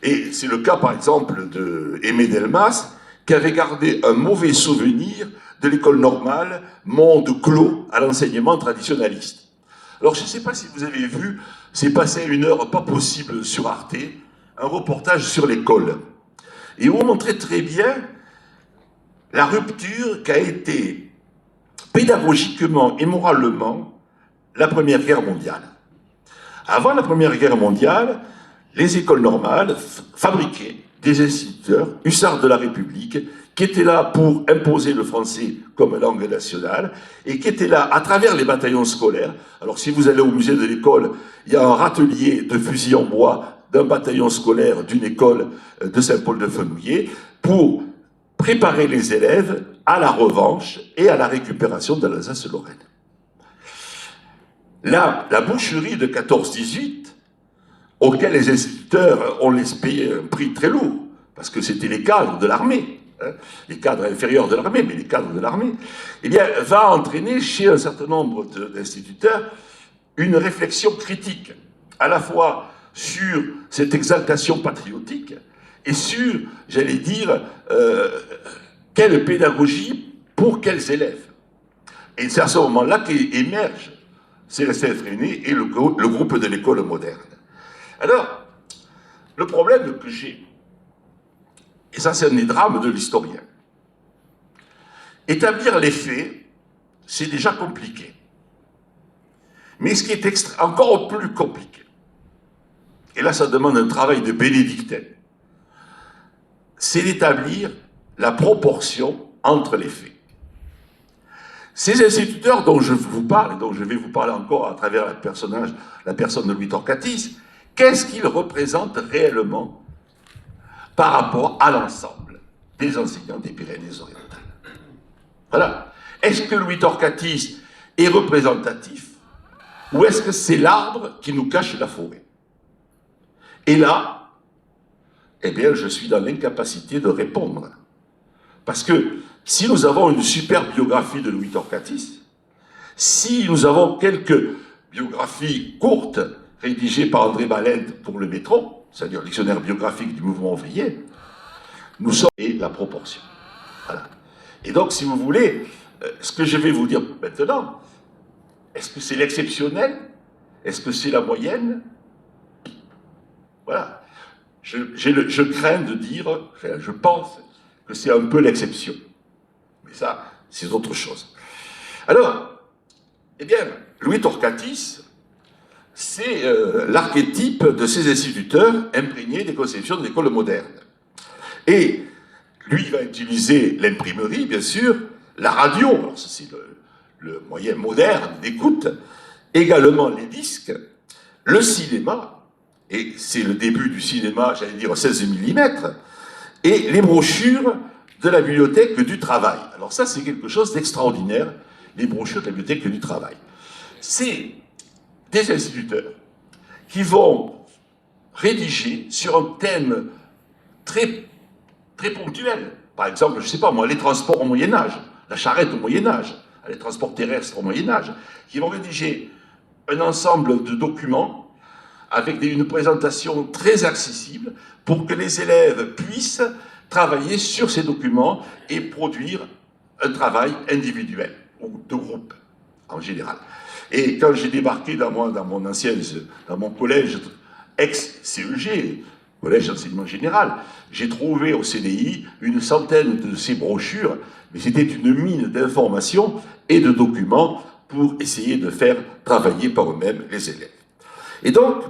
Et c'est le cas, par exemple, d'Aimé Delmas, qui avait gardé un mauvais souvenir de l'école normale, monde clos à l'enseignement traditionnaliste. Alors, je ne sais pas si vous avez vu, c'est passé à une heure pas possible sur Arte, un reportage sur l'école. Et où on montrait très bien la rupture qu'a été pédagogiquement et moralement la Première Guerre mondiale. Avant la Première Guerre mondiale, les écoles normales fabriquaient des instituteurs, hussards de la République, qui étaient là pour imposer le français comme langue nationale, et qui étaient là à travers les bataillons scolaires. Alors si vous allez au musée de l'école, il y a un râtelier de fusils en bois d'un bataillon scolaire d'une école de Saint-Paul-de-Fenouillet pour préparer les élèves à la revanche et à la récupération de l'Alsace-Lorraine. Là, la boucherie de 14-18, auquel les instituteurs, on les payait un prix très lourd, parce que c'était les cadres de l'armée, hein, les cadres inférieurs de l'armée, mais les cadres de l'armée, eh bien, va entraîner chez un certain nombre d'instituteurs une réflexion critique, à la fois sur cette exaltation patriotique et sur, j'allais dire, quelle pédagogie pour quels élèves. Et c'est à ce moment-là qu'émerge Célestin Freinet et le groupe de l'école moderne. Alors, le problème que j'ai, et ça c'est un des drames de l'historien, établir les faits, c'est déjà compliqué. Mais ce qui est encore plus compliqué, et là ça demande un travail de bénédictin, c'est d'établir la proportion entre les faits. Ces instituteurs dont je vous parle, et dont je vais vous parler encore à travers la personne de Louis Torquatis, qu'est-ce qu'ils représentent réellement par rapport à l'ensemble des enseignants des Pyrénées-Orientales? Voilà. Est-ce que Louis Torquatis est représentatif ou est-ce que c'est l'arbre qui nous cache la forêt? Et là, eh bien, je suis dans l'incapacité de répondre. Parce que si nous avons une super biographie de Louis Torquatis, si nous avons quelques biographies courtes rédigées par André Balède pour le Métro, c'est-à-dire le dictionnaire biographique du mouvement ouvrier, nous sommes et la proportion. Voilà. Et donc, si vous voulez, ce que je vais vous dire maintenant, est-ce que c'est l'exceptionnel? Est-ce que c'est la moyenne? Voilà. Je crains de dire, enfin, je pense que c'est un peu l'exception. Mais ça, c'est autre chose. Alors, eh bien, Louis Torquatis, c'est l'archétype de ces instituteurs imprégnés des conceptions de l'école moderne. Et lui, il va utiliser l'imprimerie, bien sûr, la radio, alors c'est le moyen moderne d'écoute, également les disques, le cinéma, et c'est le début du cinéma, j'allais dire 16 mm, et les brochures de la bibliothèque du travail. Alors ça, c'est quelque chose d'extraordinaire, les brochures de la bibliothèque du travail. C'est des instituteurs qui vont rédiger sur un thème très, très ponctuel. Par exemple, je ne sais pas moi, les transports au Moyen-Âge, la charrette au Moyen-Âge, les transports terrestres au Moyen-Âge, qui vont rédiger un ensemble de documents avec une présentation très accessible pour que les élèves puissent travailler sur ces documents et produire un travail individuel ou de groupe en général. Et quand j'ai débarqué dans mon collège ex-CEG, collège d'enseignement général, j'ai trouvé au CDI une centaine de ces brochures, mais c'était une mine d'informations et de documents pour essayer de faire travailler par eux-mêmes les élèves. Et donc,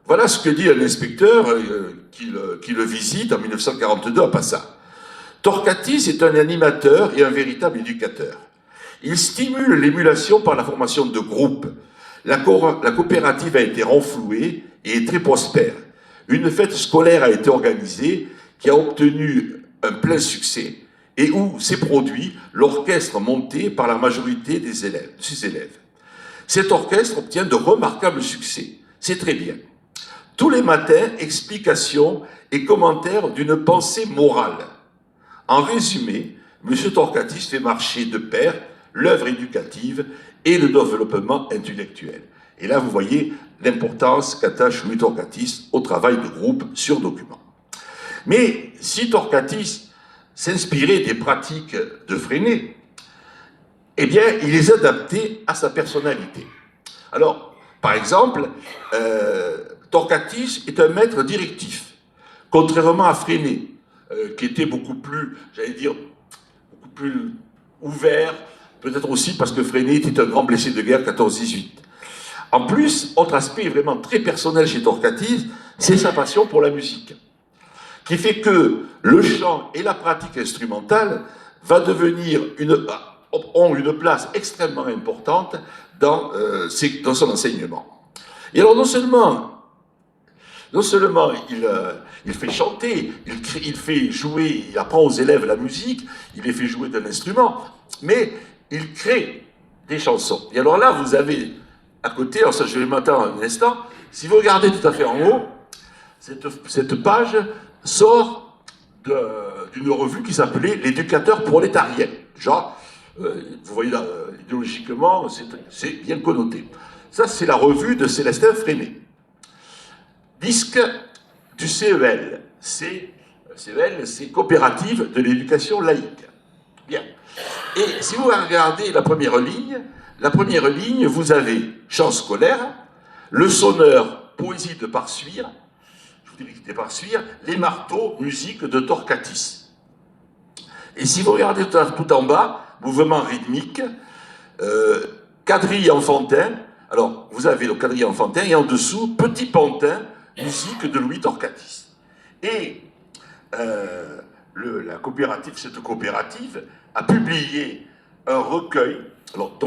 voilà ce que dit un inspecteur qui le visite en 1942 à Passat. Torquatis est un animateur et un véritable éducateur. Il stimule l'émulation par la formation de groupes, La coopérative a été renflouée et est très prospère. Une fête scolaire a été organisée qui a obtenu un plein succès et où s'est produit l'orchestre monté par la majorité de ses élèves. Cet orchestre obtient de remarquables succès. C'est très bien. Tous les matins, explications et commentaires d'une pensée morale. En résumé, M. Torquatis fait marcher de pair l'œuvre éducative et le développement intellectuel. Et là, vous voyez l'importance qu'attache Louis Torquatis au travail de groupe sur document. Mais si Torquatis s'inspirait des pratiques de Freinet, eh bien, il les adaptait à sa personnalité. Alors, par exemple, Torquatis est un maître directif, contrairement à Freinet, qui était beaucoup plus, j'allais dire, beaucoup plus ouvert, peut-être aussi parce que Freinet était un grand blessé de guerre 14-18. En plus, autre aspect vraiment très personnel chez Torquatis, c'est sa passion pour la musique, qui fait que le chant et la pratique instrumentale ont une place extrêmement importante dans son enseignement. Et alors non seulement il fait chanter, il fait jouer, il apprend aux élèves la musique, il les fait jouer d'un instrument, mais il crée des chansons. Et alors là, vous avez à côté, alors ça je vais m'attendre un instant, si vous regardez tout à fait en haut, cette page sort d'une revue qui s'appelait L'Éducateur prolétarien. Déjà, vous voyez là, idéologiquement, c'est bien connoté. Ça, c'est la revue de Célestin Freinet. Disque du CEL. CEL, c'est Coopérative de l'éducation laïque. Bien. Et si vous regardez la première ligne, vous avez chant scolaire, le sonneur, poésie de Parsuire, je vous dis que c'était Parsuire, les marteaux, musique de Torquatis. Et si vous regardez tout en bas, mouvement rythmique, quadrille enfantin, alors vous avez le quadrille enfantin, et en dessous, petit pantin, musique de Louis Torquatis. Et cette coopérative a publié un recueil, alors,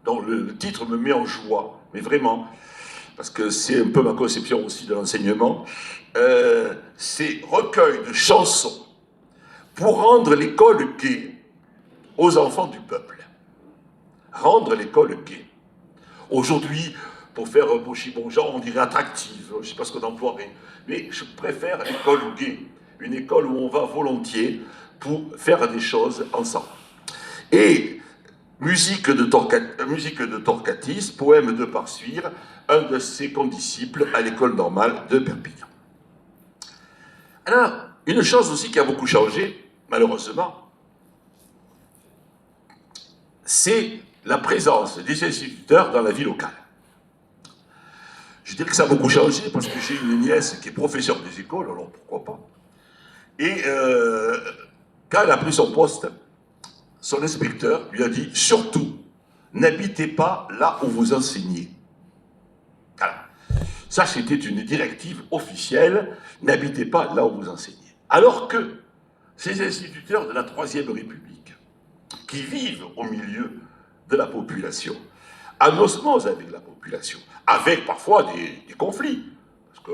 dont le titre me met en joie, mais vraiment, parce que c'est un peu ma conception aussi de l'enseignement, c'est recueil de chansons pour rendre l'école gaie aux enfants du peuple. Rendre l'école gaie. Aujourd'hui, pour faire bon genre, on dirait attractive, je ne sais pas ce qu'on emploierait, mais je préfère l'école gaie, une école où on va volontiers pour faire des choses ensemble. Et musique de Torquatis, poème de Parsuire, un de ses condisciples à l'école normale de Perpignan. Alors, une chose aussi qui a beaucoup changé, malheureusement, c'est la présence des instituteurs dans la vie locale. Je dirais que ça a beaucoup changé parce que j'ai une nièce qui est professeure des écoles, alors pourquoi pas. Et quand elle a pris son poste, son inspecteur lui a dit « Surtout, n'habitez pas là où vous enseignez. » Voilà. Ça, c'était une directive officielle, n'habitez pas là où vous enseignez. Alors que ces instituteurs de la Troisième République, qui vivent au milieu de la population, en osmose avec la population, avec parfois des conflits, parce que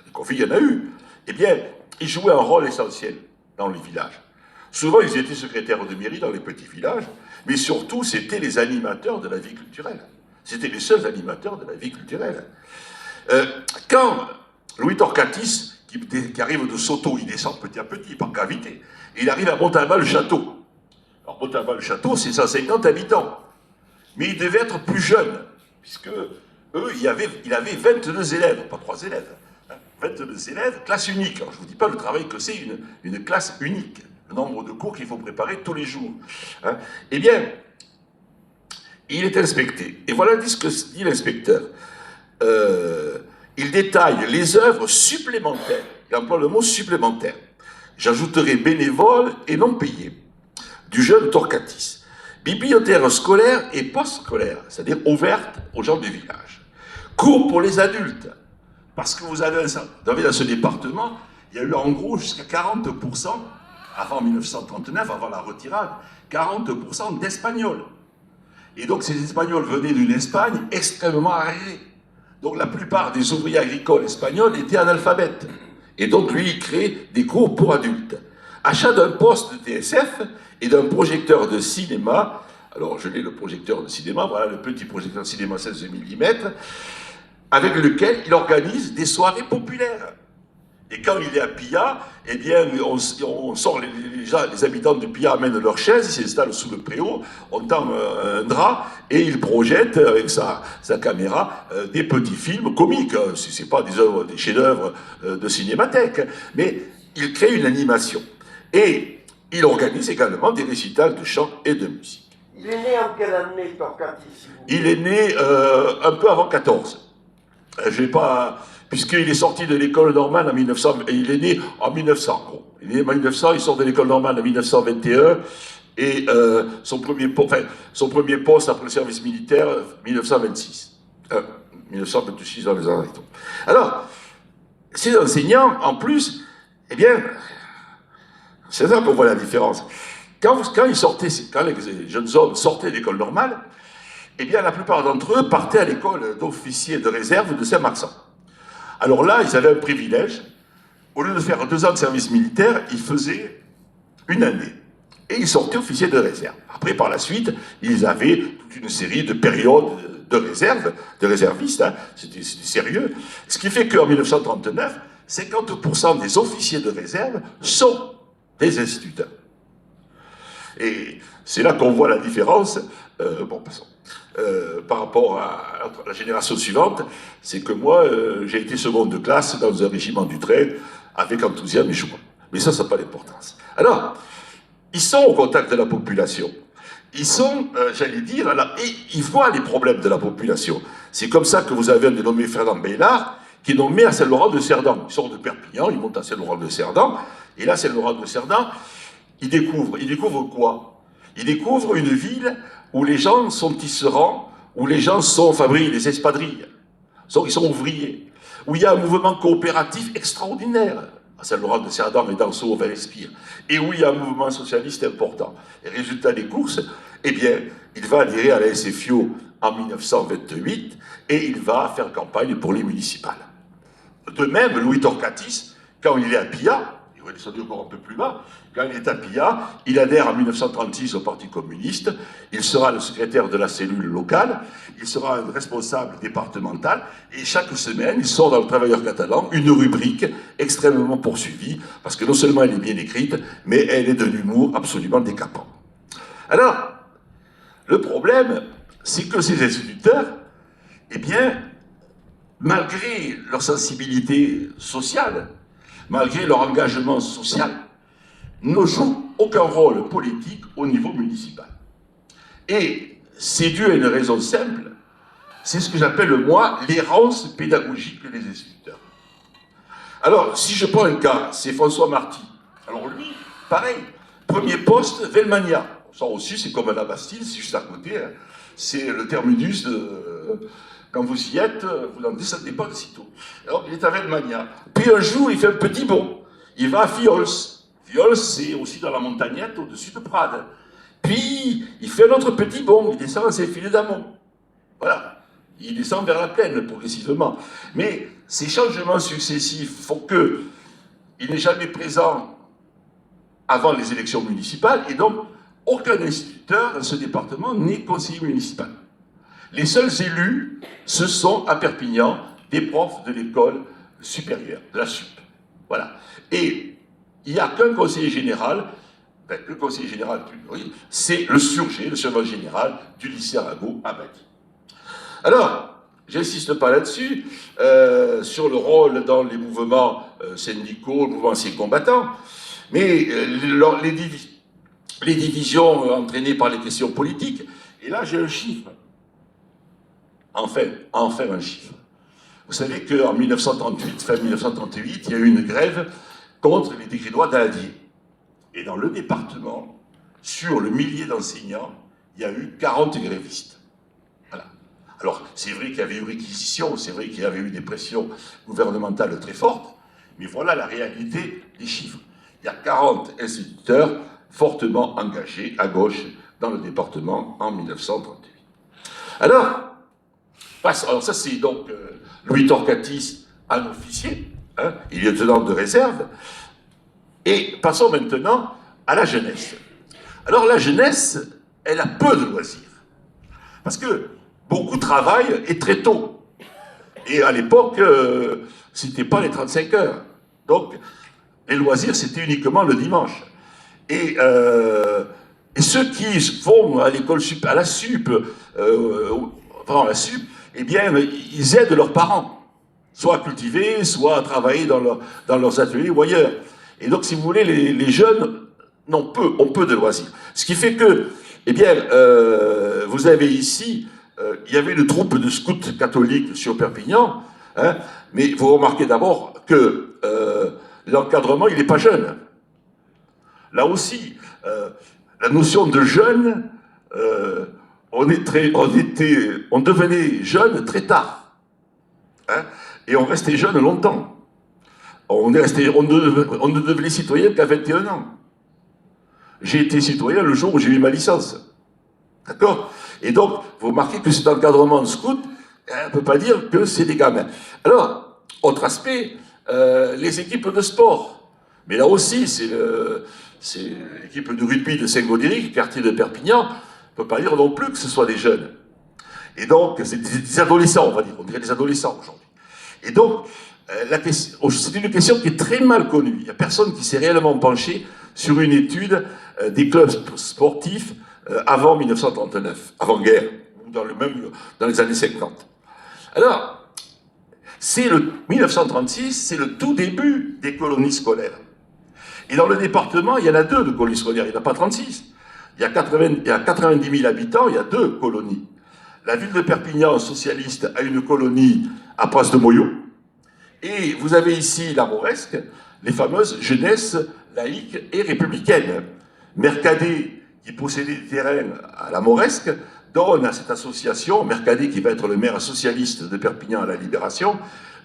des conflits, il y en a eu, eh bien, ils jouaient un rôle essentiel dans les villages. Souvent, ils étaient secrétaires de mairie dans les petits villages, mais surtout, c'était les animateurs de la vie culturelle. C'était les seuls animateurs de la vie culturelle. Quand Louis Torquatis, qui arrive de Soto, il descend petit à petit, par gravité, et il arrive à Montalbán-le-Château. Alors, Montalbán-le-Château, c'est 150 habitants. Mais il devait être plus jeune, puisque eux, il avait 22 élèves, pas 3 élèves. 22 élèves, classe unique. Alors, je ne vous dis pas le travail que c'est une classe unique, le nombre de cours qu'il faut préparer tous les jours. Eh bien, il est inspecté. Et voilà ce que dit l'inspecteur. Il détaille les œuvres supplémentaires. Il emploie le mot supplémentaire. J'ajouterai bénévole et non payé, du jeune Torquatis. Bibliothèque scolaire et post-scolaire, c'est-à-dire ouverte aux gens du village. Cours pour les adultes, parce que vous avez dans ce département, il y a eu en gros jusqu'à 40%, avant 1939, avant la retirade, 40% d'Espagnols. Et donc ces Espagnols venaient d'une Espagne extrêmement arriérée. Donc la plupart des ouvriers agricoles espagnols étaient analphabètes. Et donc lui, il crée des cours pour adultes. Achat d'un poste de TSF et d'un projecteur de cinéma. Alors je l'ai, le projecteur de cinéma, voilà le petit projecteur de cinéma 16 mm, avec lequel il organise des soirées populaires. Et quand il est à Pilla, eh bien, on sort les habitants de Pilla amènent leurs chaises, ils s'installent sous le préau, on tend un drap et il projette avec sa caméra des petits films comiques. Ce n'est pas des chefs-d'œuvre de cinémathèque, mais il crée une animation. Et il organise également des récitals de chant et de musique. Il est né en quelle année, Torquati? Il est né un peu avant 14. Je vais pas... Puisqu'il est sorti de l'école normale en 1900, et il est né en 1900. Bon, il est né en 1900, il sort de l'école normale en 1921, et son premier poste après le service militaire, 1926. 1926 dans les années. Alors, ces enseignants, en plus, eh bien, c'est ça qu'on voit la différence. Quand les jeunes hommes sortaient de l'école normale, eh bien, la plupart d'entre eux partaient à l'école d'officiers de réserve de Saint-Marsan. Alors là, ils avaient un privilège. Au lieu de faire 2 ans de service militaire, ils faisaient 1 année. Et ils sortaient officiers de réserve. Après, par la suite, ils avaient toute une série de périodes de réserve, de réservistes. Hein. C'était sérieux. Ce qui fait qu'en 1939, 50% des officiers de réserve sont des instituteurs. Et c'est là qu'on voit la différence. Bon, passons. Par rapport à la génération suivante, c'est que moi, j'ai été seconde de classe dans un régiment du train avec enthousiasme et joie. Mais ça n'a pas d'importance. Alors, ils sont au contact de la population. Ils sont, j'allais dire, et ils voient les problèmes de la population. C'est comme ça que vous avez un dénommé Fernand Beillard, qui est nommé à Saint-Laurent-de-Cerdan. Il sort de Perpignan, il monte à Saint-Laurent-de-Cerdan, et là, Saint-Laurent-de-Cerdan, il découvre quoi? Il découvre une ville où les gens sont tisserands, où les gens fabriquent des espadrilles, ils sont ouvriers, où il y a un mouvement coopératif extraordinaire, à Saint-Laurent-de-Cerdan et dans Sault-Vallespire, et où il y a un mouvement socialiste important. Et résultat des courses, eh bien, il va adhérer à la SFIO en 1928, et il va faire campagne pour les municipales. De même, Louis Torquatis, quand il est à Pilla, il va descendre encore un peu plus bas, quand il est à Pilla, il adhère en 1936 au Parti communiste, il sera le secrétaire de la cellule locale, il sera un responsable départemental, et chaque semaine, il sort dans le Travailleur catalan une rubrique extrêmement poursuivie, parce que non seulement elle est bien écrite, mais elle est d'un humour absolument décapant. Alors, le problème, c'est que ces instituteurs, eh bien, malgré leur sensibilité sociale, malgré leur engagement social, ne jouent aucun rôle politique au niveau municipal. Et c'est dû à une raison simple, c'est ce que j'appelle, moi, l'errance pédagogique des instituteurs. Alors, si je prends un cas, c'est François Marty. Alors lui, pareil, premier poste, Velmania. Ça aussi, c'est comme à la Bastille, c'est juste à côté. Hein. C'est le terminus de... Quand vous y êtes, vous n'en descendez pas de sitôt. Alors, il est à Velmania. Puis un jour, il fait un petit bond. Il va à Fiols. Fiols, c'est aussi dans la montagnette, au-dessus de Prades. Puis, il fait un autre petit bond. Il descend à Saint-Philip d'Amont. Voilà. Il descend vers la plaine, progressivement. Mais ces changements successifs font qu'il n'est jamais présent avant les élections municipales, et donc, aucun instituteur dans ce département n'est conseiller municipal. Les seuls élus, ce sont à Perpignan des profs de l'école supérieure, de la SUP. Voilà. Et il n'y a qu'un conseiller général, le conseiller général, oui, c'est le surgé, le surveillant général du lycée Arago à Badi. Alors, j'insiste pas là-dessus, sur le rôle dans les mouvements syndicaux, les mouvements anciens combattants, mais les divisions entraînées par les questions politiques, et là j'ai un chiffre. Enfin un chiffre. Vous savez qu'en 1938, fin 1938, il y a eu une grève contre les décrets droits d'Aladier. Et dans le département, sur le millier d'enseignants, il y a eu 40 grévistes. Voilà. Alors, c'est vrai qu'il y avait eu réquisition, c'est vrai qu'il y avait eu des pressions gouvernementales très fortes, mais voilà la réalité des chiffres. Il y a 40 instituteurs fortement engagés à gauche dans le département en 1938. Alors ça c'est donc Louis Torquatis, un officier, hein, il est lieutenant de réserve. Et passons maintenant à la jeunesse. Alors la jeunesse, elle a peu de loisirs. Parce que beaucoup travaillent et très tôt. Et à l'époque, c'était pas les 35 heures. Donc, les loisirs, c'était uniquement le dimanche. Et ceux qui vont à l'école à la SUP, enfin à la SUP, eh bien, ils aident leurs parents, soit à cultiver, soit à travailler dans leurs ateliers ou ailleurs. Et donc, si vous voulez, les jeunes ont peu de loisirs. Ce qui fait que, eh bien, vous avez ici, il y avait une troupe de scouts catholiques sur Perpignan, hein, mais vous remarquez d'abord que l'encadrement, il n'est pas jeune. Là aussi, la notion de jeune, on devenait jeune très tard. Hein, et on restait jeune longtemps. On ne devenait citoyen qu'à 21 ans. J'ai été citoyen le jour où j'ai eu ma licence. D'accord? Et donc, vous remarquez que cet encadrement de scout, on ne peut pas dire que c'est des gamins. Alors, autre aspect, les équipes de sport. Mais là aussi, c'est l'équipe de rugby de Saint-Gaudéric, quartier de Perpignan. On ne peut pas dire non plus que ce soit des jeunes. Et donc, c'est des adolescents, on va dire. On dirait des adolescents aujourd'hui. Et donc, c'est une question qui est très mal connue. Il n'y a personne qui s'est réellement penché sur une étude des clubs sportifs avant 1939, avant-guerre, ou dans les années 50. Alors, 1936, c'est le tout début des colonies scolaires. Et dans le département, il y en a 2 de colonies scolaires, il n'y en a pas 36. Il y a 90 000 habitants, il y a 2 colonies. La ville de Perpignan, socialiste, a une colonie à Pras-de-Moyau. Et vous avez ici la Mauresque, les fameuses jeunesses laïques et républicaines. Mercadet, qui possédait des terrains à la Mauresque, donne à cette association, Mercadet qui va être le maire socialiste de Perpignan à la Libération,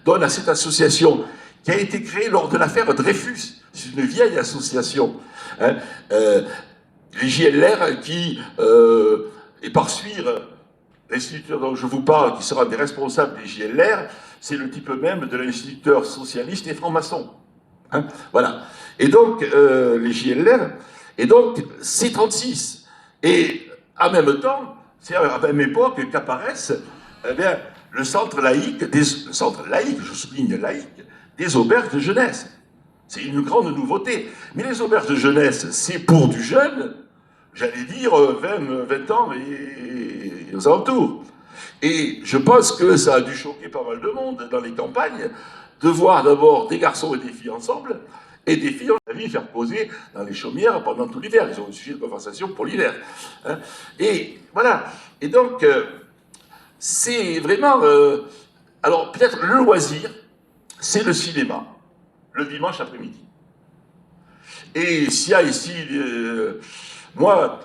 donne à cette association qui a été créée lors de l'affaire Dreyfus. C'est une vieille association. Hein, les JLR qui, et par suivre l'instituteur dont je vous parle, qui sera des responsables des JLR, c'est le type même de l'instituteur socialiste et franc-maçon. Hein, voilà. Et donc, les JLR, et donc, c'est 36. Et en même temps, c'est à la même époque qu'apparaissent eh bien, le centre laïque, je souligne laïque, des auberges de jeunesse. C'est une grande nouveauté. Mais les auberges de jeunesse, c'est pour du jeune, j'allais dire 20 ans et aux alentours. Et je pense que ça a dû choquer pas mal de monde dans les campagnes, de voir d'abord des garçons et des filles ensemble, et des filles, on a vu faire poser dans les chaumières pendant tout l'hiver. Ils ont un sujet de conversation pour l'hiver. Hein. Et voilà. Et donc, c'est vraiment... alors, peut-être le loisir, c'est le cinéma, le dimanche après-midi. Et s'il y a ici... moi,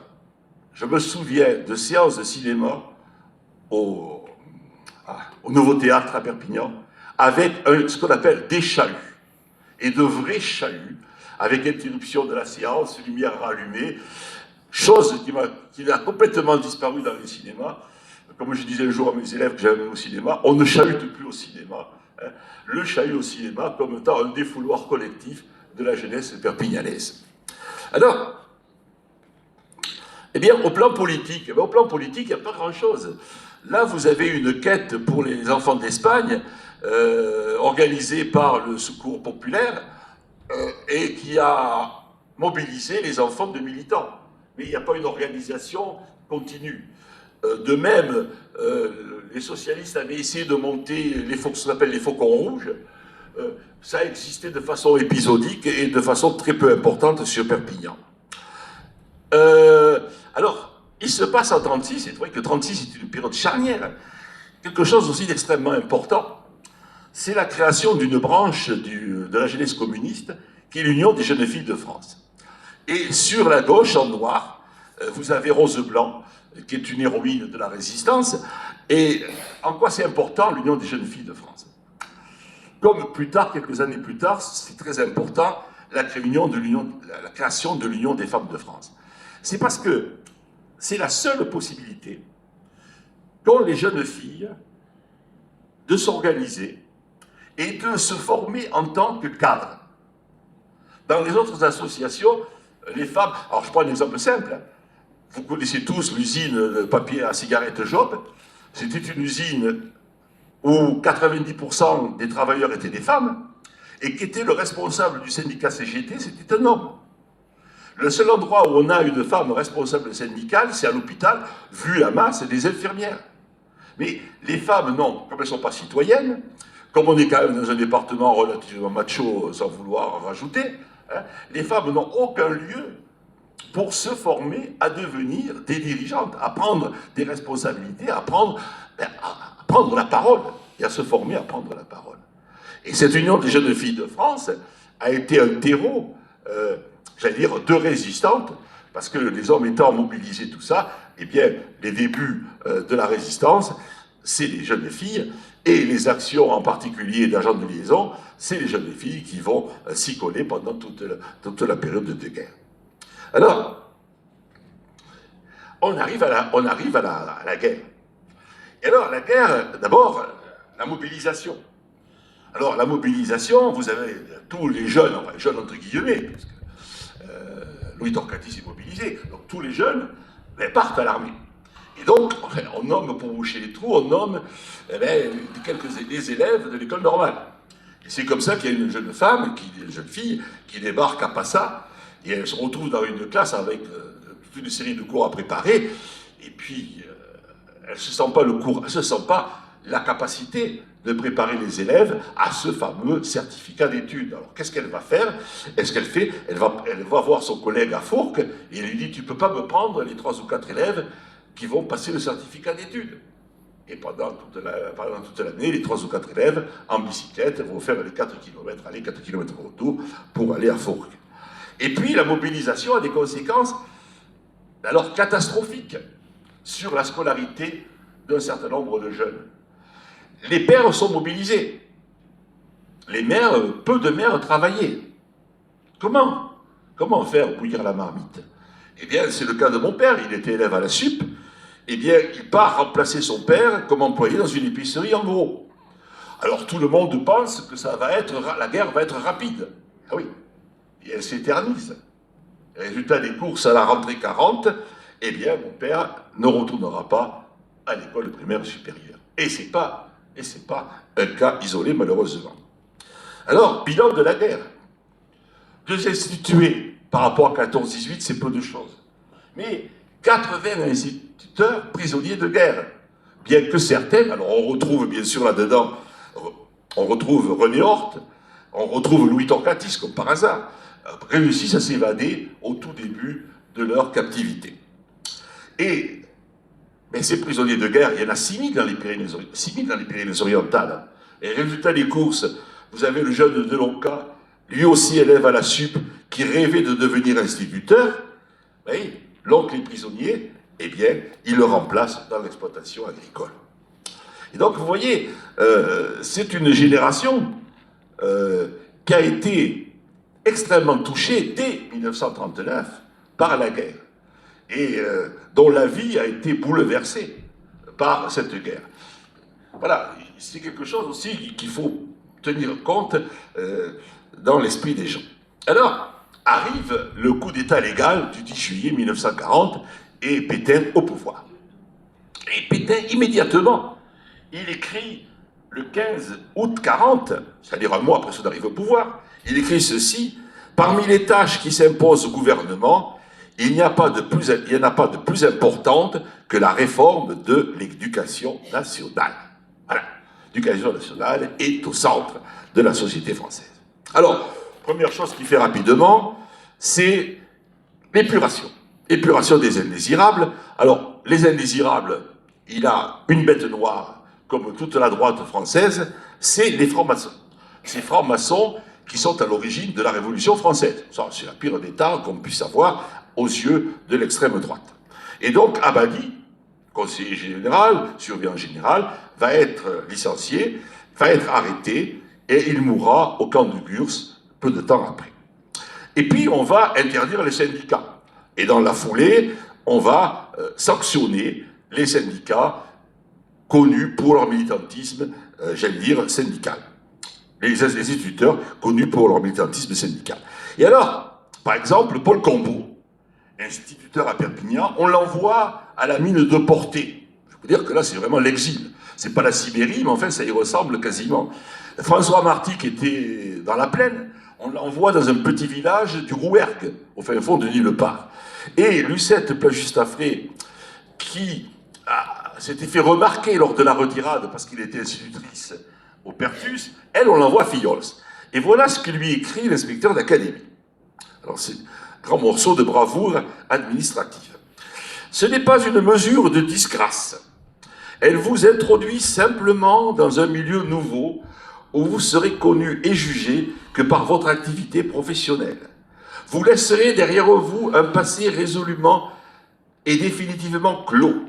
je me souviens de séances de cinéma au Nouveau Théâtre à Perpignan, avec ce qu'on appelle des chahuts. Et de vrais chahuts, avec interruption de la séance, lumière rallumée, chose qui a complètement disparu dans les cinémas. Comme je disais un jour à mes élèves que j'avais au cinéma, on ne chahute plus au cinéma. Hein. Le chahut au cinéma comme étant un défouloir collectif de la jeunesse perpignanaise. Alors, eh bien, au plan politique, il n'y a pas grand-chose. Là, vous avez une quête pour les enfants d'Espagne, organisée par le Secours populaire, et qui a mobilisé les enfants de militants. Mais il n'y a pas une organisation continue. De même, les socialistes avaient essayé de monter ce qu'on appelle les faucons rouges. Ça a existé de façon épisodique et de façon très peu importante sur Perpignan. Alors, il se passe en 36, et c'est vrai que 36 est une période charnière, quelque chose aussi d'extrêmement important, c'est la création d'une branche de la jeunesse communiste, qui est l'Union des jeunes filles de France. Et sur la gauche, en noir, vous avez Rose Blanc, qui est une héroïne de la résistance, et en quoi c'est important, l'Union des jeunes filles de France? Comme plus tard, quelques années plus tard, c'est très important, la création de l'Union des femmes de France. C'est parce que c'est la seule possibilité qu'ont les jeunes filles de s'organiser et de se former en tant que cadres. Dans les autres associations, les femmes... Alors, je prends un exemple simple. Hein. Vous connaissez tous l'usine de papier à cigarette Job. C'était une usine où 90% des travailleurs étaient des femmes, et qui était le responsable du syndicat CGT, c'était un homme. Le seul endroit où on a une femme responsable syndicale, c'est à l'hôpital, vu la masse des infirmières. Mais les femmes, non, comme elles ne sont pas citoyennes, comme on est quand même dans un département relativement macho, sans vouloir en rajouter, hein, les femmes n'ont aucun lieu pour se former à devenir des dirigeantes, à prendre des responsabilités, à prendre la parole, et à se former à prendre la parole. Et cette Union des jeunes filles de France a été un terreau, j'allais dire, de résistantes, parce que les hommes étant mobilisés, tout ça, eh bien, les débuts de la résistance, c'est les jeunes filles, et les actions en particulier d'agents de liaison, c'est les jeunes filles qui vont s'y coller pendant toute la période de guerre. Alors, on arrive à la guerre. Et alors, la guerre, d'abord, la mobilisation. Alors, la mobilisation, vous avez tous les jeunes, enfin les jeunes entre guillemets, parce que Louis Torquatis est mobilisé, donc tous les jeunes partent à l'armée. Et donc, on nomme, pour boucher les trous, on nomme des élèves de l'école normale. Et c'est comme ça qu'il y a une jeune femme, une jeune fille, qui débarque à Passa, et elle se retrouve dans une classe avec toute une série de cours à préparer, et puis elle ne se sent pas le cours, elle ne se sent pas la capacité de préparer les élèves à ce fameux certificat d'études. Alors qu'est-ce qu'elle va faire? Est-ce qu'elle fait? Elle va voir son collègue à Fourques, et elle lui dit, tu ne peux pas me prendre les 3 ou 4 élèves qui vont passer le certificat d'études. Et pendant toute l'année, les 3 ou 4 élèves, en bicyclette, vont faire les 4 km aller, 4 km retour, pour aller à Fourques. Et puis, la mobilisation a des conséquences, alors catastrophiques, sur la scolarité d'un certain nombre de jeunes. Les pères sont mobilisés. Les mères, peu de mères travaillaient. Comment faire bouillir la marmite? Eh bien, c'est le cas de mon père, il était élève à la SUP. Eh bien, il part remplacer son père comme employé dans une épicerie en gros. Alors, tout le monde pense que la guerre va être rapide. Ah oui. Et elle s'éternise. Résultat des courses à la rentrée 40, eh bien, mon père ne retournera pas à l'école primaire supérieure. Et c'est pas un cas isolé, malheureusement. Alors, bilan de la guerre. 2 institués par rapport à 14-18, c'est peu de choses. Mais 80 instituteurs prisonniers de guerre. Bien que certains, alors on retrouve bien sûr là-dedans, on retrouve René Horth, on retrouve Louis Torquatis, comme par hasard, réussissent à s'évader au tout début de leur captivité. Et ces prisonniers de guerre, il y en a 6 000 dans les Pyrénées-Orientales. Et résultat des courses, vous avez le jeune Delonca, lui aussi élève à la SUP, qui rêvait de devenir instituteur. Oui, l'oncle est prisonnier, eh bien, il le remplace dans l'exploitation agricole. Et donc, vous voyez, c'est une génération qui a été extrêmement touchée dès 1939 par la guerre, et dont la vie a été bouleversée par cette guerre. Voilà, c'est quelque chose aussi qu'il faut tenir compte dans l'esprit des gens. Alors, arrive le coup d'État légal du 10 juillet 1940 et Pétain au pouvoir. Et Pétain, immédiatement, il écrit le 15 août 40, c'est-à-dire un mois après son arrivée au pouvoir, il écrit ceci: « Parmi les tâches qui s'imposent au gouvernement, il n'y en a pas de plus importante que la réforme de l'éducation nationale. » Voilà, l'éducation nationale est au centre de la société française. Alors, première chose qu'il fait rapidement, c'est l'épuration. Épuration des indésirables. Alors, les indésirables, il a une bête noire, comme toute la droite française, c'est les francs-maçons. Ces francs-maçons qui sont à l'origine de la Révolution française. Ça, c'est la pire d'État qu'on puisse avoir aux yeux de l'extrême droite. Et donc, Abadi, conseiller général, surveillant général, va être licencié, va être arrêté, et il mourra au camp de Gurs peu de temps après. Et puis, on va interdire les syndicats. Et dans la foulée, on va sanctionner les syndicats connus pour leur militantisme, j'allais dire, syndical. Les instituteurs connus pour leur militantisme syndical. Et alors, par exemple, Paul Combeau, instituteur à Perpignan, on l'envoie à la mine de Portet. Je peux dire que là, c'est vraiment l'exil. C'est pas la Sibérie, mais enfin, ça y ressemble quasiment. François Marty, qui était dans la plaine, on l'envoie dans un petit village du Rouergue, au fin fond de Nîmes-le-Part. Et Lucette Plagustafré, qui s'était fait remarquer lors de la retirade, parce qu'il était institutrice au Pertus, elle, on l'envoie à Fillols. Et voilà ce que lui écrit l'inspecteur d'académie. Alors, c'est un grand morceau de bravoure administrative. Ce n'est pas une mesure de disgrâce. Elle vous introduit simplement dans un milieu nouveau où vous serez connu et jugé que par votre activité professionnelle. Vous laisserez derrière vous un passé résolument et définitivement clos.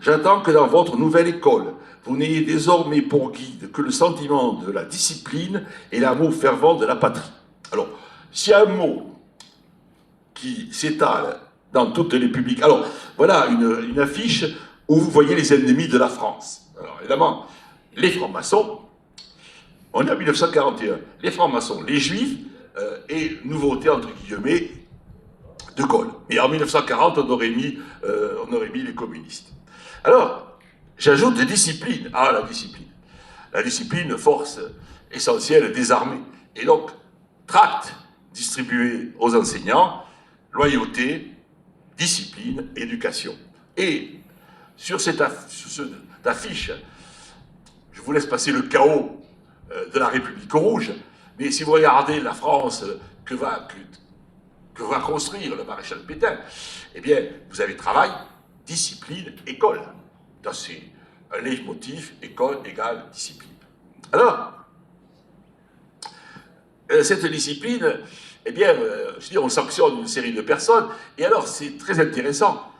J'attends que dans votre nouvelle école, vous n'ayez désormais pour guide que le sentiment de la discipline et l'amour fervent de la patrie. Alors, s'il y a un mot qui s'étale dans toutes les publics... Alors, voilà une affiche où vous voyez les ennemis de la France. Alors, évidemment, les francs-maçons, on est en 1941, les francs-maçons, les juifs, et nouveauté, entre guillemets, de Gaulle. Et en 1940, on aurait mis les communistes. Alors, j'ajoute de discipline. Ah, la discipline. La discipline, force essentielle des armées. Et donc, tracts distribués aux enseignants, loyauté, discipline, éducation. Et sur cette affiche, je vous laisse passer le chaos de la République rouge, mais si vous regardez la France que va construire le maréchal Pétain, eh bien, vous avez travail, discipline, école. C'est un leitmotiv, école égale discipline. Alors, cette discipline, eh bien, je dis, on sanctionne une série de personnes, et alors c'est très intéressant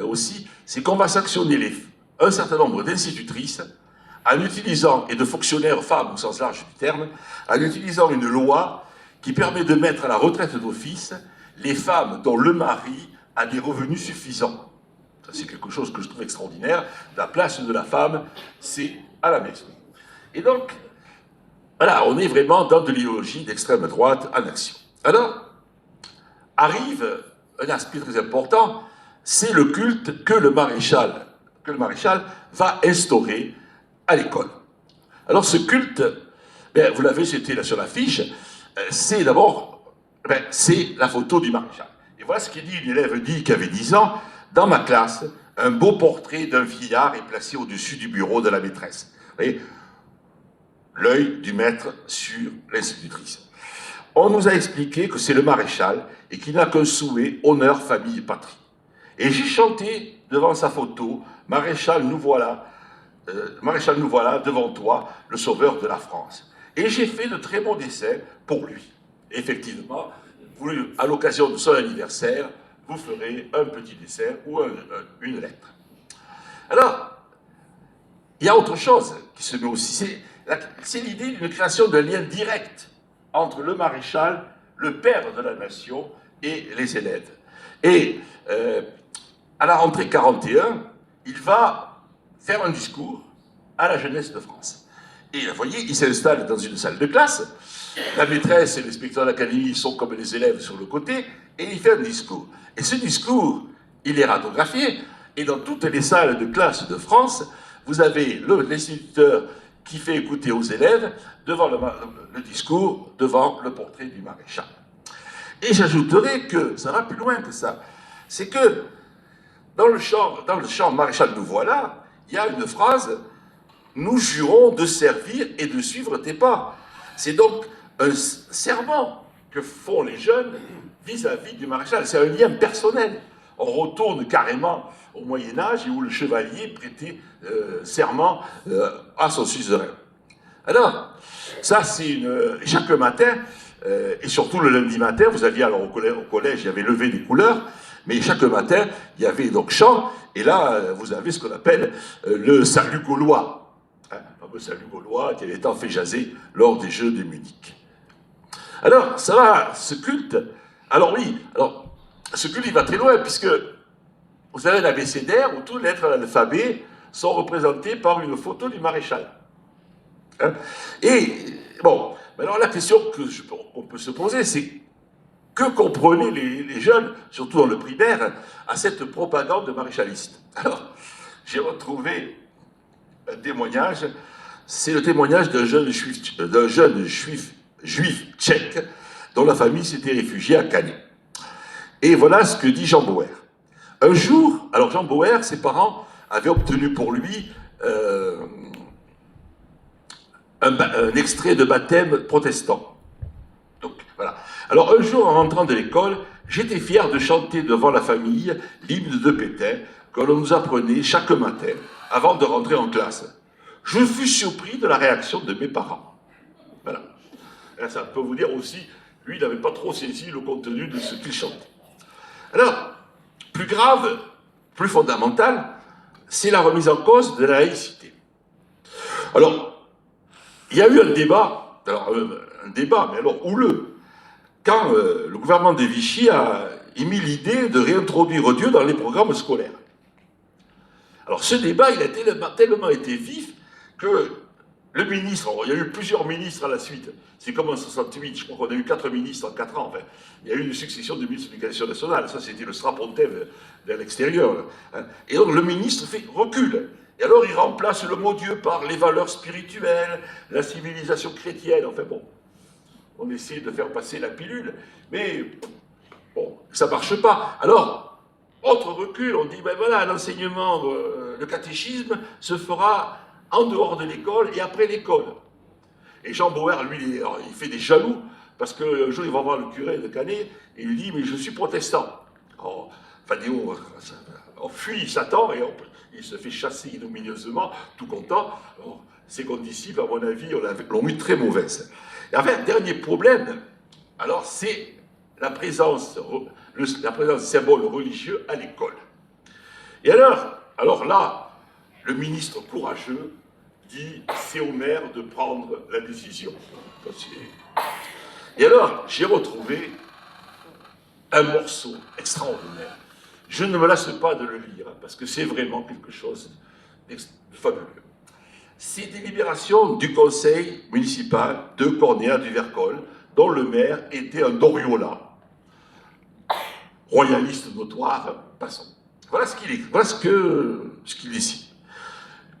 aussi, c'est qu'on va sanctionner un certain nombre d'institutrices en utilisant, et de fonctionnaires femmes au sens large du terme, en utilisant une loi qui permet de mettre à la retraite d'office les femmes dont le mari a des revenus suffisants. Ça, c'est quelque chose que je trouve extraordinaire. La place de la femme, c'est à la maison. Et donc, voilà, on est vraiment dans de l'idéologie d'extrême droite en action. Alors, arrive un aspect très important, c'est le culte que le maréchal va instaurer à l'école. Alors ce culte, ben, vous l'avez, c'était là sur l'affiche, c'est d'abord, c'est la photo du maréchal. Et voilà ce qu'il dit, une élève dit qui avait 10 ans, dans ma classe, un beau portrait d'un vieillard est placé au-dessus du bureau de la maîtresse. Vous voyez, l'œil du maître sur l'institutrice. On nous a expliqué que c'est le maréchal et qu'il n'a qu'un souhait, honneur, famille et patrie. Et j'ai chanté devant sa photo, maréchal, nous voilà devant toi, le sauveur de la France. Et j'ai fait de très beaux dessins pour lui. Et effectivement, à l'occasion de son anniversaire, vous ferez un petit dessin ou une lettre. Alors, il y a autre chose qui se met aussi, c'est l'idée d'une création d'un lien direct entre le maréchal, le père de la nation, et les élèves. Et à la rentrée 41, il va faire un discours à la jeunesse de France. Et vous voyez, il s'installe dans une salle de classe, la maîtresse et l'inspecteur d'académie sont comme les élèves sur le côté, et il fait un discours. Et ce discours, il est radiographié, et dans toutes les salles de classe de France, vous avez l'instituteur qui fait écouter aux élèves, devant le discours, devant le portrait du maréchal. Et j'ajouterai que, ça va plus loin que ça, c'est que dans le chant Maréchal nous voilà, il y a une phrase « Nous jurons de servir et de suivre tes pas ». C'est donc un serment que font les jeunes vis-à-vis du maréchal. C'est un lien personnel. On retourne carrément au Moyen-Âge où le chevalier prêtait serment à son suzerain. Alors, ça c'est chaque matin, et surtout le lundi matin, vous aviez alors au collège, il y avait levé des couleurs, mais chaque matin, il y avait donc chant, et là, vous avez ce qu'on appelle le salut gaulois. Le fameux salut gaulois qui avait été fait jaser lors des Jeux de Munich. Alors, ça va, ce culte, ce culte, il va très loin, puisque vous avez l'abécédaire, où toutes les lettres de l'alphabet sont représentés par une photo du maréchal. Hein? Et, bon, alors la question qu'on peut se poser, c'est que comprenaient les jeunes, surtout dans le primaire, à cette propagande maréchaliste? Alors, j'ai retrouvé un témoignage, c'est le témoignage d'un jeune juif tchèque dont la famille s'était réfugiée à Canet. Et voilà ce que dit Jean Bauer. Un jour, alors Jean Bauer, ses parents avaient obtenu pour lui un extrait de baptême protestant. Donc, voilà. Alors un jour, en rentrant de l'école, j'étais fier de chanter devant la famille l'hymne de Pétain que l'on nous apprenait chaque matin avant de rentrer en classe. Je fus surpris de la réaction de mes parents. Voilà. Et ça peut vous dire aussi, lui, il n'avait pas trop saisi le contenu de ce qu'il chantait. Alors, plus grave, plus fondamental, c'est la remise en cause de la laïcité. Alors, il y a eu un débat, mais alors houleux, quand le gouvernement de Vichy a émis l'idée de réintroduire Dieu dans les programmes scolaires. Alors ce débat, il a tellement été vif que le ministre, il y a eu plusieurs ministres à la suite, c'est comme en 68, je crois qu'on a eu 4 ministres en 4 ans, enfin, il y a eu une succession de ministres de l'Éducation nationale, ça c'était le strapontin de l'extérieur, hein. Et donc le ministre recule, et alors il remplace le mot Dieu par les valeurs spirituelles, la civilisation chrétienne, enfin bon, on essaie de faire passer la pilule, mais bon, ça ne marche pas. Alors, autre recul, on dit, ben voilà, l'enseignement, le catéchisme se fera en dehors de l'école et après l'école. Et Jean Bauer, lui, il fait des jaloux, parce qu'un jour, il va voir le curé de Canet, et il lui dit, mais je suis protestant. Alors, Fadéo, on fuit Satan, et il se fait chasser ignominieusement, tout content. Alors, ses condisciples, à mon avis, l'ont eu très mauvaise. Et enfin, dernier problème, alors c'est la présence de symboles religieux à l'école. Et alors là, le ministre courageux dit c'est au maire de prendre la décision. Et alors, j'ai retrouvé un morceau extraordinaire. Je ne me lasse pas de le lire, parce que c'est vraiment quelque chose de fabuleux. C'est des délibérations du conseil municipal de Cornéa-du-Vercol, dont le maire était un Doriola, royaliste notoire, passons. Voilà ce qu'il décide.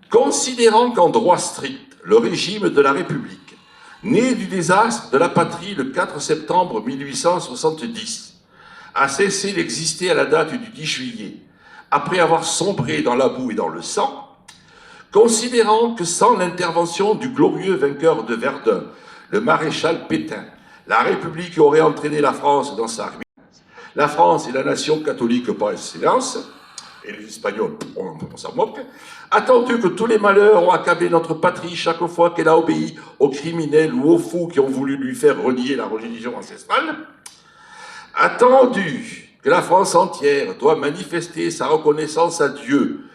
Considérant qu'en droit strict, le régime de la République, né du désastre de la patrie le 4 septembre 1870, a cessé d'exister à la date du 10 juillet, après avoir sombré dans la boue et dans le sang, considérant que sans l'intervention du glorieux vainqueur de Verdun, le maréchal Pétain, la République aurait entraîné la France dans sa ruine, la France est la nation catholique par excellence, et les Espagnols, on s'en moque, attendu que tous les malheurs ont accablé notre patrie chaque fois qu'elle a obéi aux criminels ou aux fous qui ont voulu lui faire renier la religion ancestrale, attendu que la France entière doit manifester sa reconnaissance à Dieu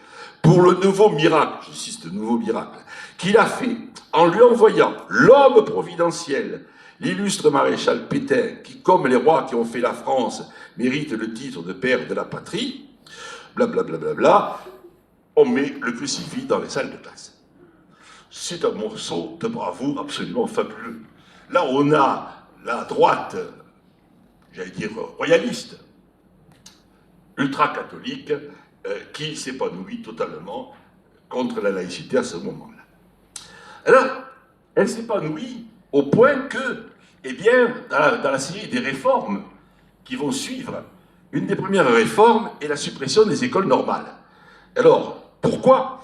pour le nouveau miracle, j'insiste, nouveau miracle, qu'il a fait en lui envoyant l'homme providentiel, l'illustre maréchal Pétain, qui, comme les rois qui ont fait la France, mérite le titre de père de la patrie, blablabla, bla, bla, bla, on met le crucifix dans les salles de classe. C'est un morceau de bravoure absolument fabuleux. Là, on a la droite, j'allais dire royaliste, ultra-catholique, qui s'épanouit totalement contre la laïcité à ce moment-là. Alors, elle s'épanouit au point que, eh bien, dans la série des réformes qui vont suivre, une des premières réformes est la suppression des écoles normales. Alors, pourquoi?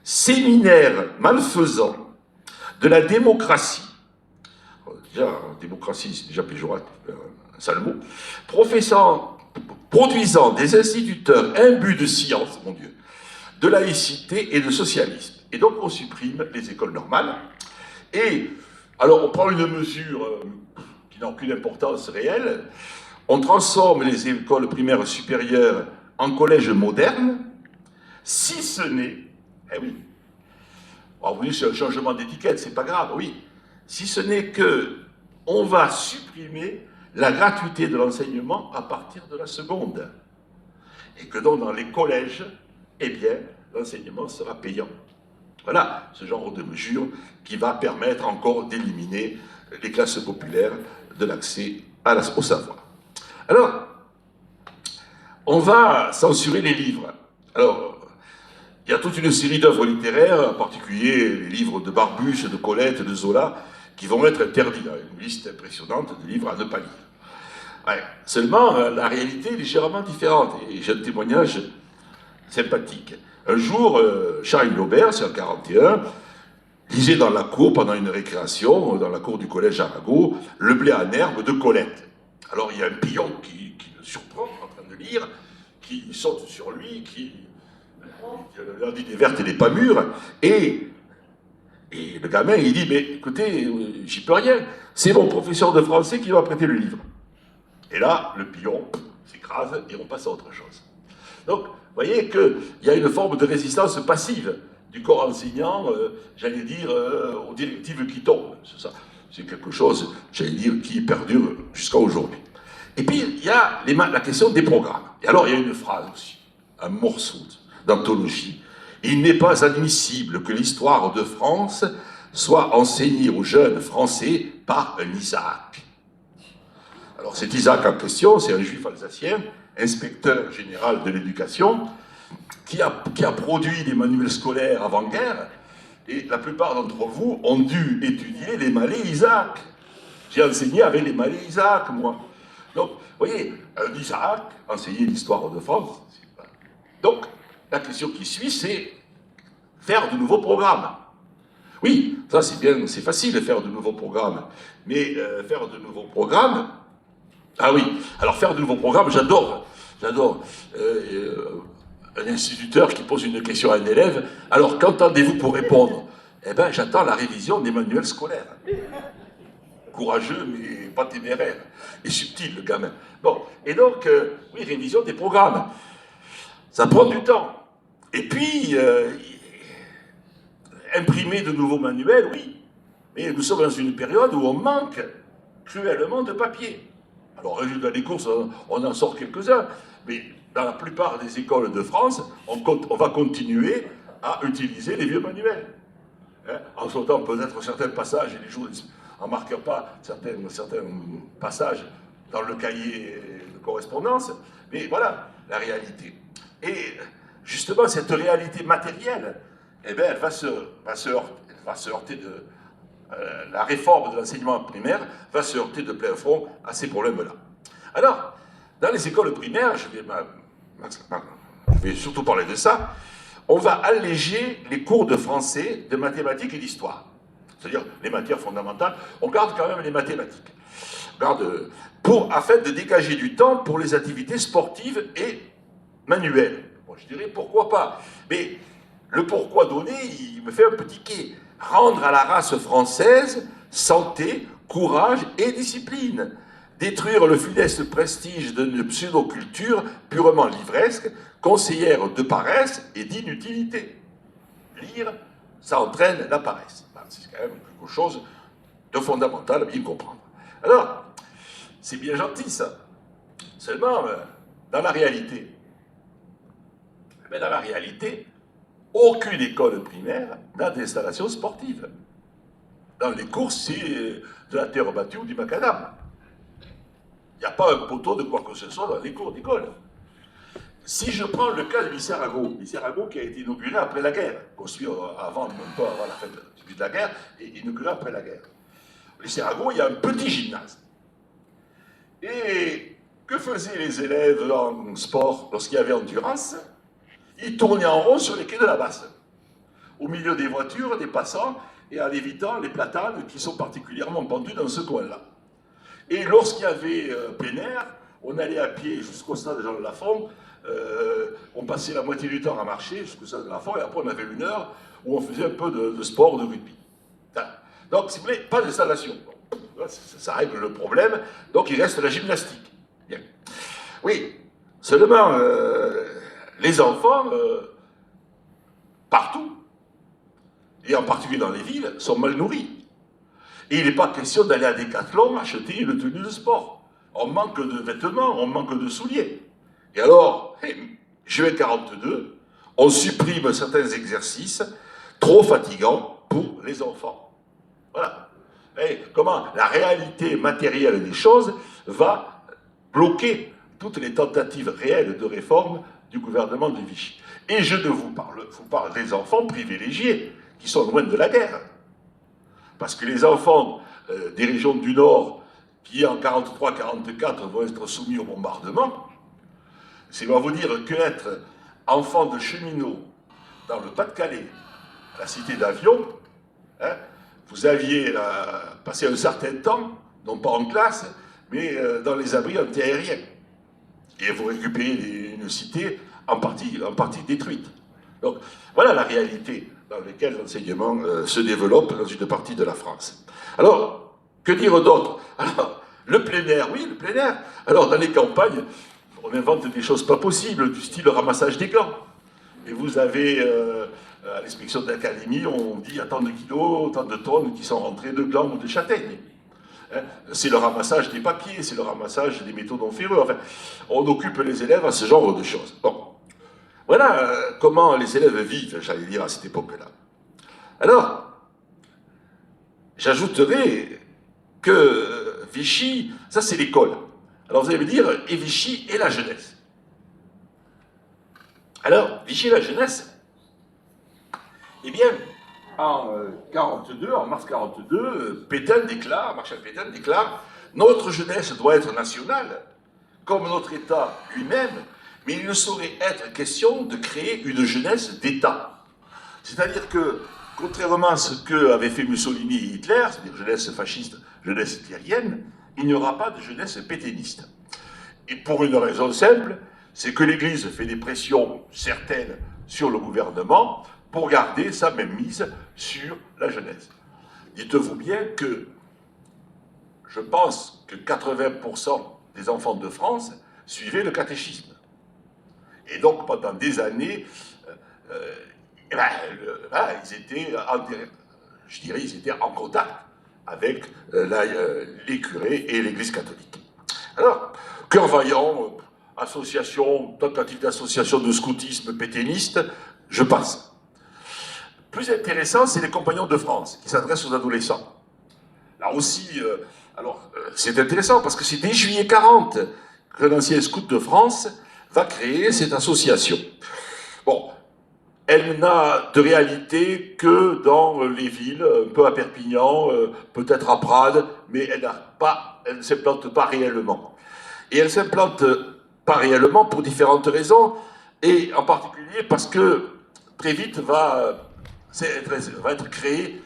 Séminaire malfaisant de la démocratie, déjà, démocratie, c'est déjà péjoratif, un sale mot, produisant des instituteurs imbus de science, mon Dieu, de laïcité et de socialisme. Et donc, on supprime les écoles normales. Et, alors, on prend une mesure qui n'a aucune importance réelle. On transforme les écoles primaires supérieures en collèges modernes, si ce n'est, eh oui, alors vous dites c'est un changement d'étiquette, c'est pas grave, oui, si ce n'est que on va supprimer la gratuité de l'enseignement à partir de la seconde. Et que donc dans les collèges, eh bien, l'enseignement sera payant. Voilà ce genre de mesure qui va permettre encore d'éliminer les classes populaires de l'accès au savoir. Alors, on va censurer les livres. Alors, il y a toute une série d'œuvres littéraires, en particulier les livres de Barbuche, de Colette, de Zola, qui vont être interdits. Une liste impressionnante de livres à ne pas lire. Ouais. Seulement, la réalité est légèrement différente, et j'ai un témoignage sympathique. Un jour, Charles Laubert, c'est en 1941, lisait dans la cour, pendant une récréation, dans la cour du collège Arago, Le blé en herbe de Colette. Alors il y a un pion qui le surprend en train de lire, qui saute sur lui, qui leur dit des vertes et des pas mûres, et le gamin il dit, mais écoutez, j'y peux rien, c'est mon professeur de français qui va prêter le livre. Et là, le pion s'écrase et on passe à autre chose. Donc, vous voyez qu'il y a une forme de résistance passive du corps enseignant, j'allais dire, aux directives qui tombent. C'est ça. C'est quelque chose, j'allais dire, qui perdure jusqu'à aujourd'hui. Et puis, il y a la question des programmes. Et alors, il y a une phrase aussi, un morceau d'anthologie. Il n'est pas admissible que l'histoire de France soit enseignée aux jeunes Français par un Isaac. Alors, cet Isaac en question, c'est un juif alsacien, inspecteur général de l'éducation, qui a produit des manuels scolaires avant-guerre, et la plupart d'entre vous ont dû étudier les Malais Isaac. J'ai enseigné avec les Malais Isaac, moi. Donc, vous voyez, un Isaac, enseigner l'histoire de France. Donc, la question qui suit, c'est faire de nouveaux programmes. Oui, ça c'est bien, c'est facile de faire de nouveaux programmes, mais faire de nouveaux programmes, ah oui, alors faire de nouveaux programmes, j'adore. Un instituteur qui pose une question à un élève, alors qu'entendez-vous pour répondre? Eh bien, j'attends la révision des manuels scolaires. Courageux, mais pas téméraire. Et subtil, le gamin. Bon, et donc, oui, révision des programmes. Ça prend du temps. Et puis, imprimer de nouveaux manuels, oui. Mais nous sommes dans une période où on manque cruellement de papier. Alors, résultat des courses, on en sort quelques-uns. Mais dans la plupart des écoles de France, on va continuer à utiliser les vieux manuels. Hein, en sautant peut-être certains passages, et les jours, en marquant pas certains passages dans le cahier de correspondance. Mais voilà, la réalité. Et justement, cette réalité matérielle, eh bien, elle va se heurter de... la réforme de l'enseignement primaire va se heurter de plein front à ces problèmes-là. Alors, dans les écoles primaires, je vais surtout parler de ça, on va alléger les cours de français, de mathématiques et d'histoire. C'est-à-dire les matières fondamentales, on garde quand même les mathématiques. Afin de dégager du temps pour les activités sportives et manuelles. Bon, je dirais pourquoi pas. Mais le pourquoi donné, il me fait un petit quai. Rendre à la race française santé, courage et discipline. Détruire le funeste prestige d'une pseudo-culture purement livresque, conseillère de paresse et d'inutilité. Lire, ça entraîne la paresse. C'est quand même quelque chose de fondamental à bien comprendre. Alors, c'est bien gentil ça. Seulement, dans la réalité, aucune école primaire n'a d'installation sportive. Dans les courses, c'est de la terre battue ou du macadam. Il n'y a pas un poteau de quoi que ce soit dans les cours d'école. Si je prends le cas de lycée Arago qui a été inauguré après la guerre, construit un peu avant la fin de la guerre, et inauguré après la guerre. Au lycée Arago, il y a un petit gymnase. Et que faisaient les élèves en sport lorsqu'il y avait endurance? Ils tournaient en rond sur les quais de la Basse, au milieu des voitures, des passants, et en évitant les platanes qui sont particulièrement pendus dans ce coin-là. Et lorsqu'il y avait plein air, on allait à pied jusqu'au stade Jean de Lafont, on passait la moitié du temps à marcher jusqu'au stade de Lafont, et après on avait une heure où on faisait un peu de sport, de rugby. Donc, s'il vous plaît, pas d'installation. Ça règle le problème, donc il reste la gymnastique. Bien. Oui, seulement, les enfants, partout, et en particulier dans les villes, sont mal nourris. Et il n'est pas question d'aller à Decathlon acheter une tenue de sport. On manque de vêtements, on manque de souliers. Et alors, juin 42, on supprime certains exercices trop fatigants pour les enfants. Voilà. Et comment la réalité matérielle des choses va bloquer toutes les tentatives réelles de réforme du gouvernement de Vichy. Et je ne vous parle des enfants privilégiés, qui sont loin de la guerre. Parce que les enfants des régions du Nord, qui en 43-44 vont être soumis au bombardement, c'est va vous dire qu'être enfant de cheminot dans le Pas-de-Calais, à la cité d'Avion, hein, vous aviez passé un certain temps, non pas en classe, mais dans les abris antiaériens. Et vous récupérez une cité en partie détruite. Donc voilà la réalité dans laquelle l'enseignement se développe dans une partie de la France. Alors, que dire d'autre? Alors, le plein air, oui, le plein air. Alors, dans les campagnes, on invente des choses pas possibles, du style ramassage des glands. Et vous avez, à l'inspection de l'académie, on dit à tant de kilos, tant de tonnes qui sont rentrées de glands ou de châtaignes. Hein, c'est le ramassage des papiers, c'est le ramassage des métaux non ferreux. Enfin, on occupe les élèves à ce genre de choses. Bon. Voilà comment les élèves vivent, j'allais dire, à cette époque-là. Alors, j'ajouterai que Vichy, ça c'est l'école. Alors vous allez me dire, et Vichy et la jeunesse. Alors, Vichy et la jeunesse, eh bien, en mars 42, Marshal Pétain déclare, notre jeunesse doit être nationale, comme notre État lui-même, mais il ne saurait être question de créer une jeunesse d'État. C'est-à-dire que, contrairement à ce qu'avaient fait Mussolini et Hitler, c'est-à-dire jeunesse fasciste, jeunesse hitlérienne, il n'y aura pas de jeunesse pétainiste. Et pour une raison simple, c'est que l'Église fait des pressions certaines sur le gouvernement pour garder sa mainmise sur la jeunesse. Dites-vous bien que je pense que 80% des enfants de France suivaient le catéchisme. Et donc, pendant des années, ils étaient en contact avec les curés et l'Église catholique. Alors, Cœur Vaillant, tentative d'association de scoutisme pétainiste, je passe. Plus intéressant, c'est les Compagnons de France, qui s'adressent aux adolescents. Là aussi, c'est intéressant, parce que c'est dès juillet 40 que l'ancien scout de France va créer cette association. Bon, elle n'a de réalité que dans les villes, un peu à Perpignan, peut-être à Prades, mais elle ne s'implante pas réellement. Et elle ne s'implante pas réellement pour différentes raisons, et en particulier parce que très vite va être créé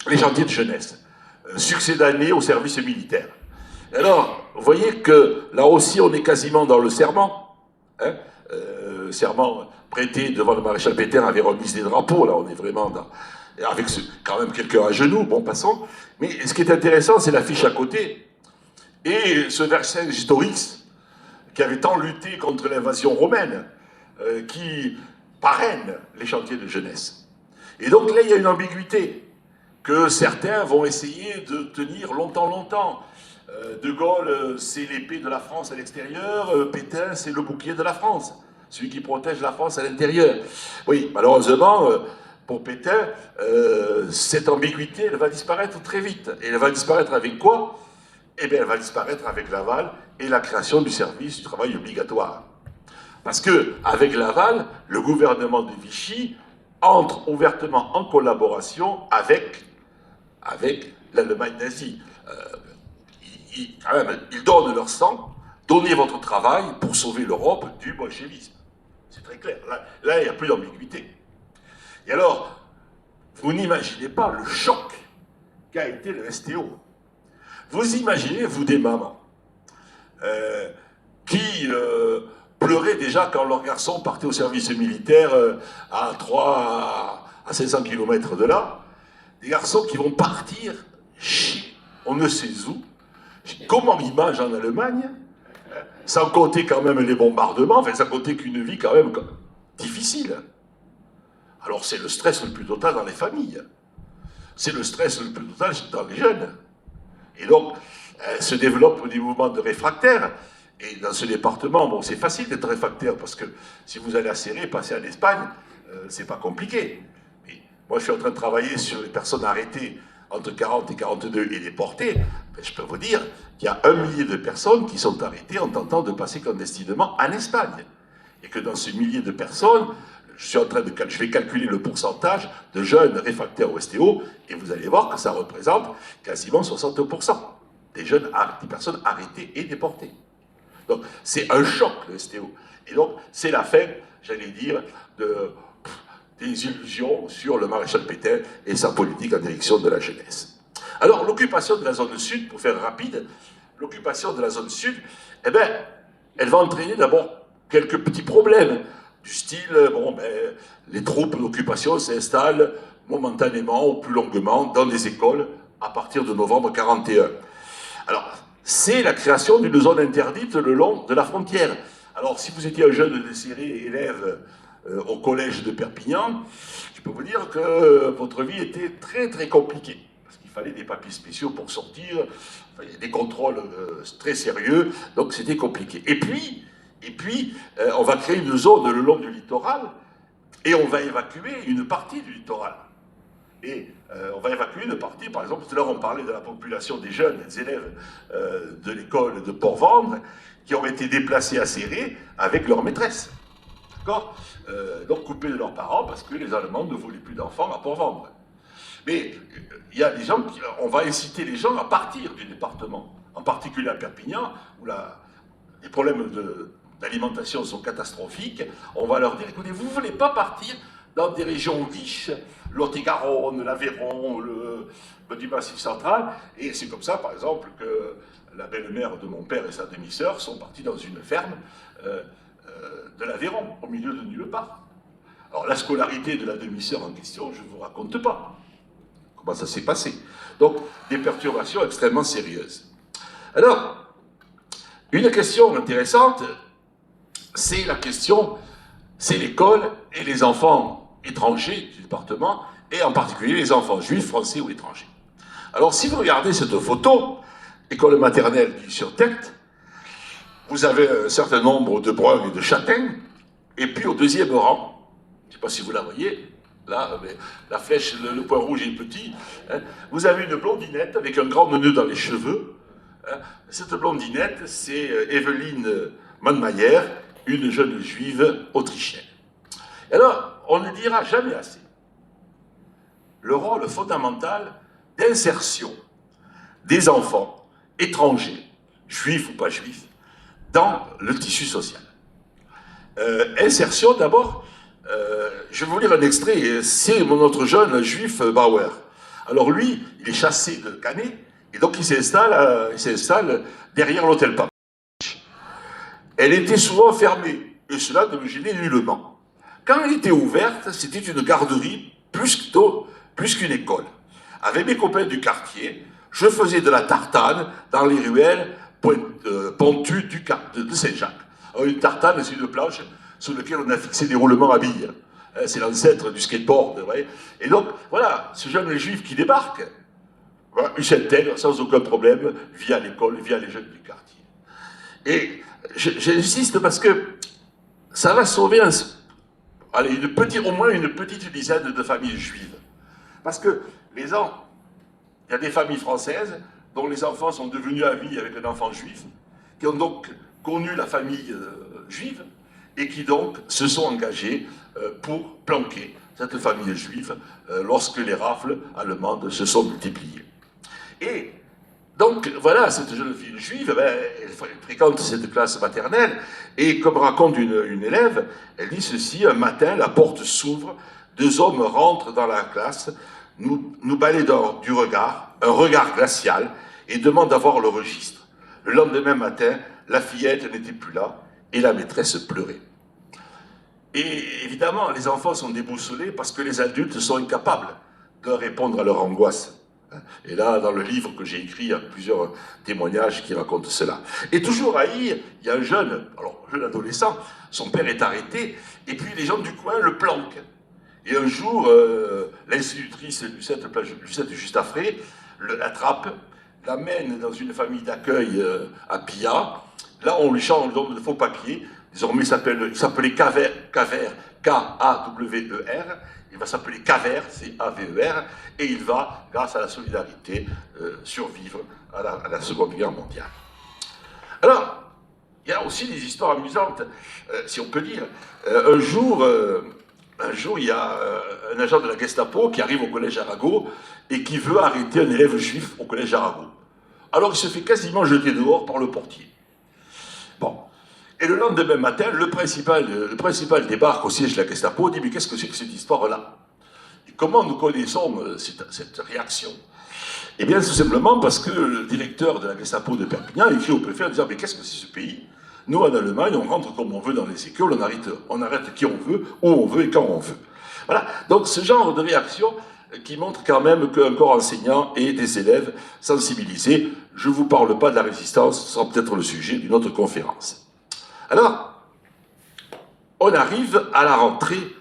les chantiers de jeunesse, succédanés au service militaire. Alors, vous voyez que là aussi, on est quasiment dans le serment. Hein, serment prêté devant le maréchal Pétain avait remis des drapeaux. Là, on est vraiment dans. Avec quand même quelqu'un à genoux, bon, passons. Mais ce qui est intéressant, c'est l'affiche à côté. Et ce Vercingétorix, qui avait tant lutté contre l'invasion romaine, qui parraine les chantiers de jeunesse. Et donc là, il y a une ambiguïté que certains vont essayer de tenir longtemps. De Gaulle, c'est l'épée de la France à l'extérieur, Pétain, c'est le bouclier de la France, celui qui protège la France à l'intérieur. Oui, malheureusement, pour Pétain, cette ambiguïté, elle va disparaître très vite. Et elle va disparaître avec quoi? Eh bien, elle va disparaître avec Laval et la création du service du travail obligatoire. Parce qu'avec Laval, le gouvernement de Vichy entre ouvertement en collaboration avec l'Allemagne nazie. Ils donnent leur sang, donnez votre travail pour sauver l'Europe du bolchevisme. C'est très clair. Là, il n'y a plus d'ambiguïté. Et alors, vous n'imaginez pas le choc qu'a été le STO. Vous imaginez, vous, des mamans qui pleuraient déjà quand leur garçon partait au service militaire à 500 km de là. Des garçons qui vont partir chez on ne sait où. Comment ils mangent en Allemagne, sans compter quand même les bombardements, enfin sans compter qu'une vie quand même difficile. Alors c'est le stress le plus total dans les familles. C'est le stress le plus total dans les jeunes. Et donc, se développent des mouvements de réfractaires. Et dans ce département, bon, c'est facile d'être réfractaire, parce que si vous allez à Serré, passer en Espagne, c'est pas compliqué. Mais moi, je suis en train de travailler sur les personnes arrêtées entre 40 et 42 et déportées. Ben, je peux vous dire qu'il y a 1 millier de personnes qui sont arrêtées en tentant de passer clandestinement en Espagne. Et que dans ce millier de personnes, je vais calculer le pourcentage de jeunes réfractaires au STO, et vous allez voir que ça représente quasiment 60% des personnes arrêtées et déportées. Donc c'est un choc, le STO. Et donc c'est la fin, j'allais dire, des illusions sur le maréchal Pétain et sa politique en direction de la jeunesse. Alors l'occupation de la zone sud, pour faire rapide, l'occupation de la zone sud, eh bien, elle va entraîner d'abord quelques petits problèmes, du style, bon, ben, les troupes d'occupation s'installent momentanément ou plus longuement dans des écoles à partir de novembre 1941. Alors, c'est la création d'une zone interdite le long de la frontière. Alors, si vous étiez un jeune désiré élève au collège de Perpignan, je peux vous dire que votre vie était très très compliquée. Parce qu'il fallait des papiers spéciaux pour sortir, enfin, il y a des contrôles très sérieux, donc c'était compliqué. Et puis, on va créer une zone le long du littoral, et on va évacuer une partie du littoral. Et on va évacuer une partie, par exemple, tout à l'heure on parlait de la population des jeunes, des élèves de l'école de Port-Vendre, qui ont été déplacés à Serré avec leur maîtresse. D'accord, donc coupés de leurs parents parce que les Allemands ne voulaient plus d'enfants à Port-Vendre. Mais il y a des gens on va inciter les gens à partir du département, en particulier à Perpignan, où les problèmes d'alimentation sont catastrophiques. On va leur dire, écoutez, vous ne voulez pas partir dans des régions riches, Lot-et-Garonne, l'Aveyron, le du Massif central, et c'est comme ça, par exemple, que la belle-mère de mon père et sa demi-sœur sont partis dans une ferme de l'Aveyron, au milieu de nulle part. Alors la scolarité de la demi-sœur en question, je ne vous raconte pas comment ça s'est passé. Donc, des perturbations extrêmement sérieuses. Alors, une question intéressante, c'est la question, c'est l'école et les enfants étrangers du département, et en particulier les enfants juifs, français ou étrangers. Alors, si vous regardez cette photo, école maternelle sur tête, vous avez un certain nombre de bruns et de châtaignes, et puis au deuxième rang, je ne sais pas si vous la voyez, là, mais la flèche, le point rouge est petit, hein, vous avez une blondinette avec un grand nœud dans les cheveux. Hein. Cette blondinette, c'est Evelyne Mannmayer, une jeune juive autrichienne. Et alors, on ne dira jamais assez le rôle fondamental d'insertion des enfants étrangers, juifs ou pas juifs, dans le tissu social. Insertion d'abord, je vais vous lire un extrait, c'est notre jeune juif Bauer. Alors lui, il est chassé de Canet, et donc il s'installe derrière l'hôtel Pape. Elle était souvent fermée, et cela ne me gênait nullement. Quand elle était ouverte, c'était une garderie plus qu'une école. Avec mes copains du quartier, je faisais de la tartane dans les ruelles pentues de Saint-Jacques. Une tartane, c'est une planche sur laquelle on a fixé des roulements à billes. C'est l'ancêtre du skateboard. Vous voyez. Et donc, voilà, ce jeune juif qui débarque, voilà, il s'intègre sans aucun problème via l'école, via les jeunes du quartier. Et j'insiste parce que ça va sauver au moins une petite dizaine de familles juives. Parce que il y a des familles françaises dont les enfants sont devenus amis avec un enfant juif, qui ont donc connu la famille juive, et qui donc se sont engagés pour planquer cette famille juive lorsque les rafles allemandes se sont multipliées. Et donc voilà, cette jeune fille juive, elle fréquente cette classe maternelle, et comme raconte une élève, elle dit ceci: un matin, la porte s'ouvre, 2 hommes rentrent dans la classe, nous balayent du regard, un regard glacial, et demandent d'avoir le registre. Le lendemain matin, la fillette n'était plus là, et la maîtresse pleurait. Et évidemment, les enfants sont déboussolés parce que les adultes sont incapables de répondre à leur angoisse. Et là, dans le livre que j'ai écrit, il y a plusieurs témoignages qui racontent cela. Et toujours à Hyères, il y a un jeune adolescent, son père est arrêté, et puis les gens du coin le planquent. Et un jour, l'institutrice Lucette Justafré l'attrape, l'amène dans une famille d'accueil à Pilla, Là, on lui change, on lui donne de faux papiers. Désormais, il s'appelait Caver, K-A-W-E-R. Il va s'appeler Caver, C-A-V-E-R, et il va, grâce à la solidarité, survivre à la Seconde Guerre mondiale. Alors, il y a aussi des histoires amusantes, si on peut dire. Un jour, il y a un agent de la Gestapo qui arrive au collège Arago et qui veut arrêter un élève juif au collège Arago. Alors, il se fait quasiment jeter dehors par le portier. Bon. Et le lendemain matin, le principal débarque au siège de la Gestapo et dit « Mais qu'est-ce que c'est que cette histoire-là » Et comment nous connaissons cette réaction? Eh bien, tout simplement parce que le directeur de la Gestapo de Perpignan écrit au préfet en disant « Mais qu'est-ce que c'est ce pays? Nous, en Allemagne, on rentre comme on veut dans les écoles, on arrête qui on veut, où on veut et quand on veut. » Voilà. Donc, ce genre de réaction qui montre quand même qu'un corps enseignant et des élèves sensibilisés. Je ne vous parle pas de la résistance, ce sera peut-être le sujet d'une autre conférence. Alors, on arrive à la rentrée,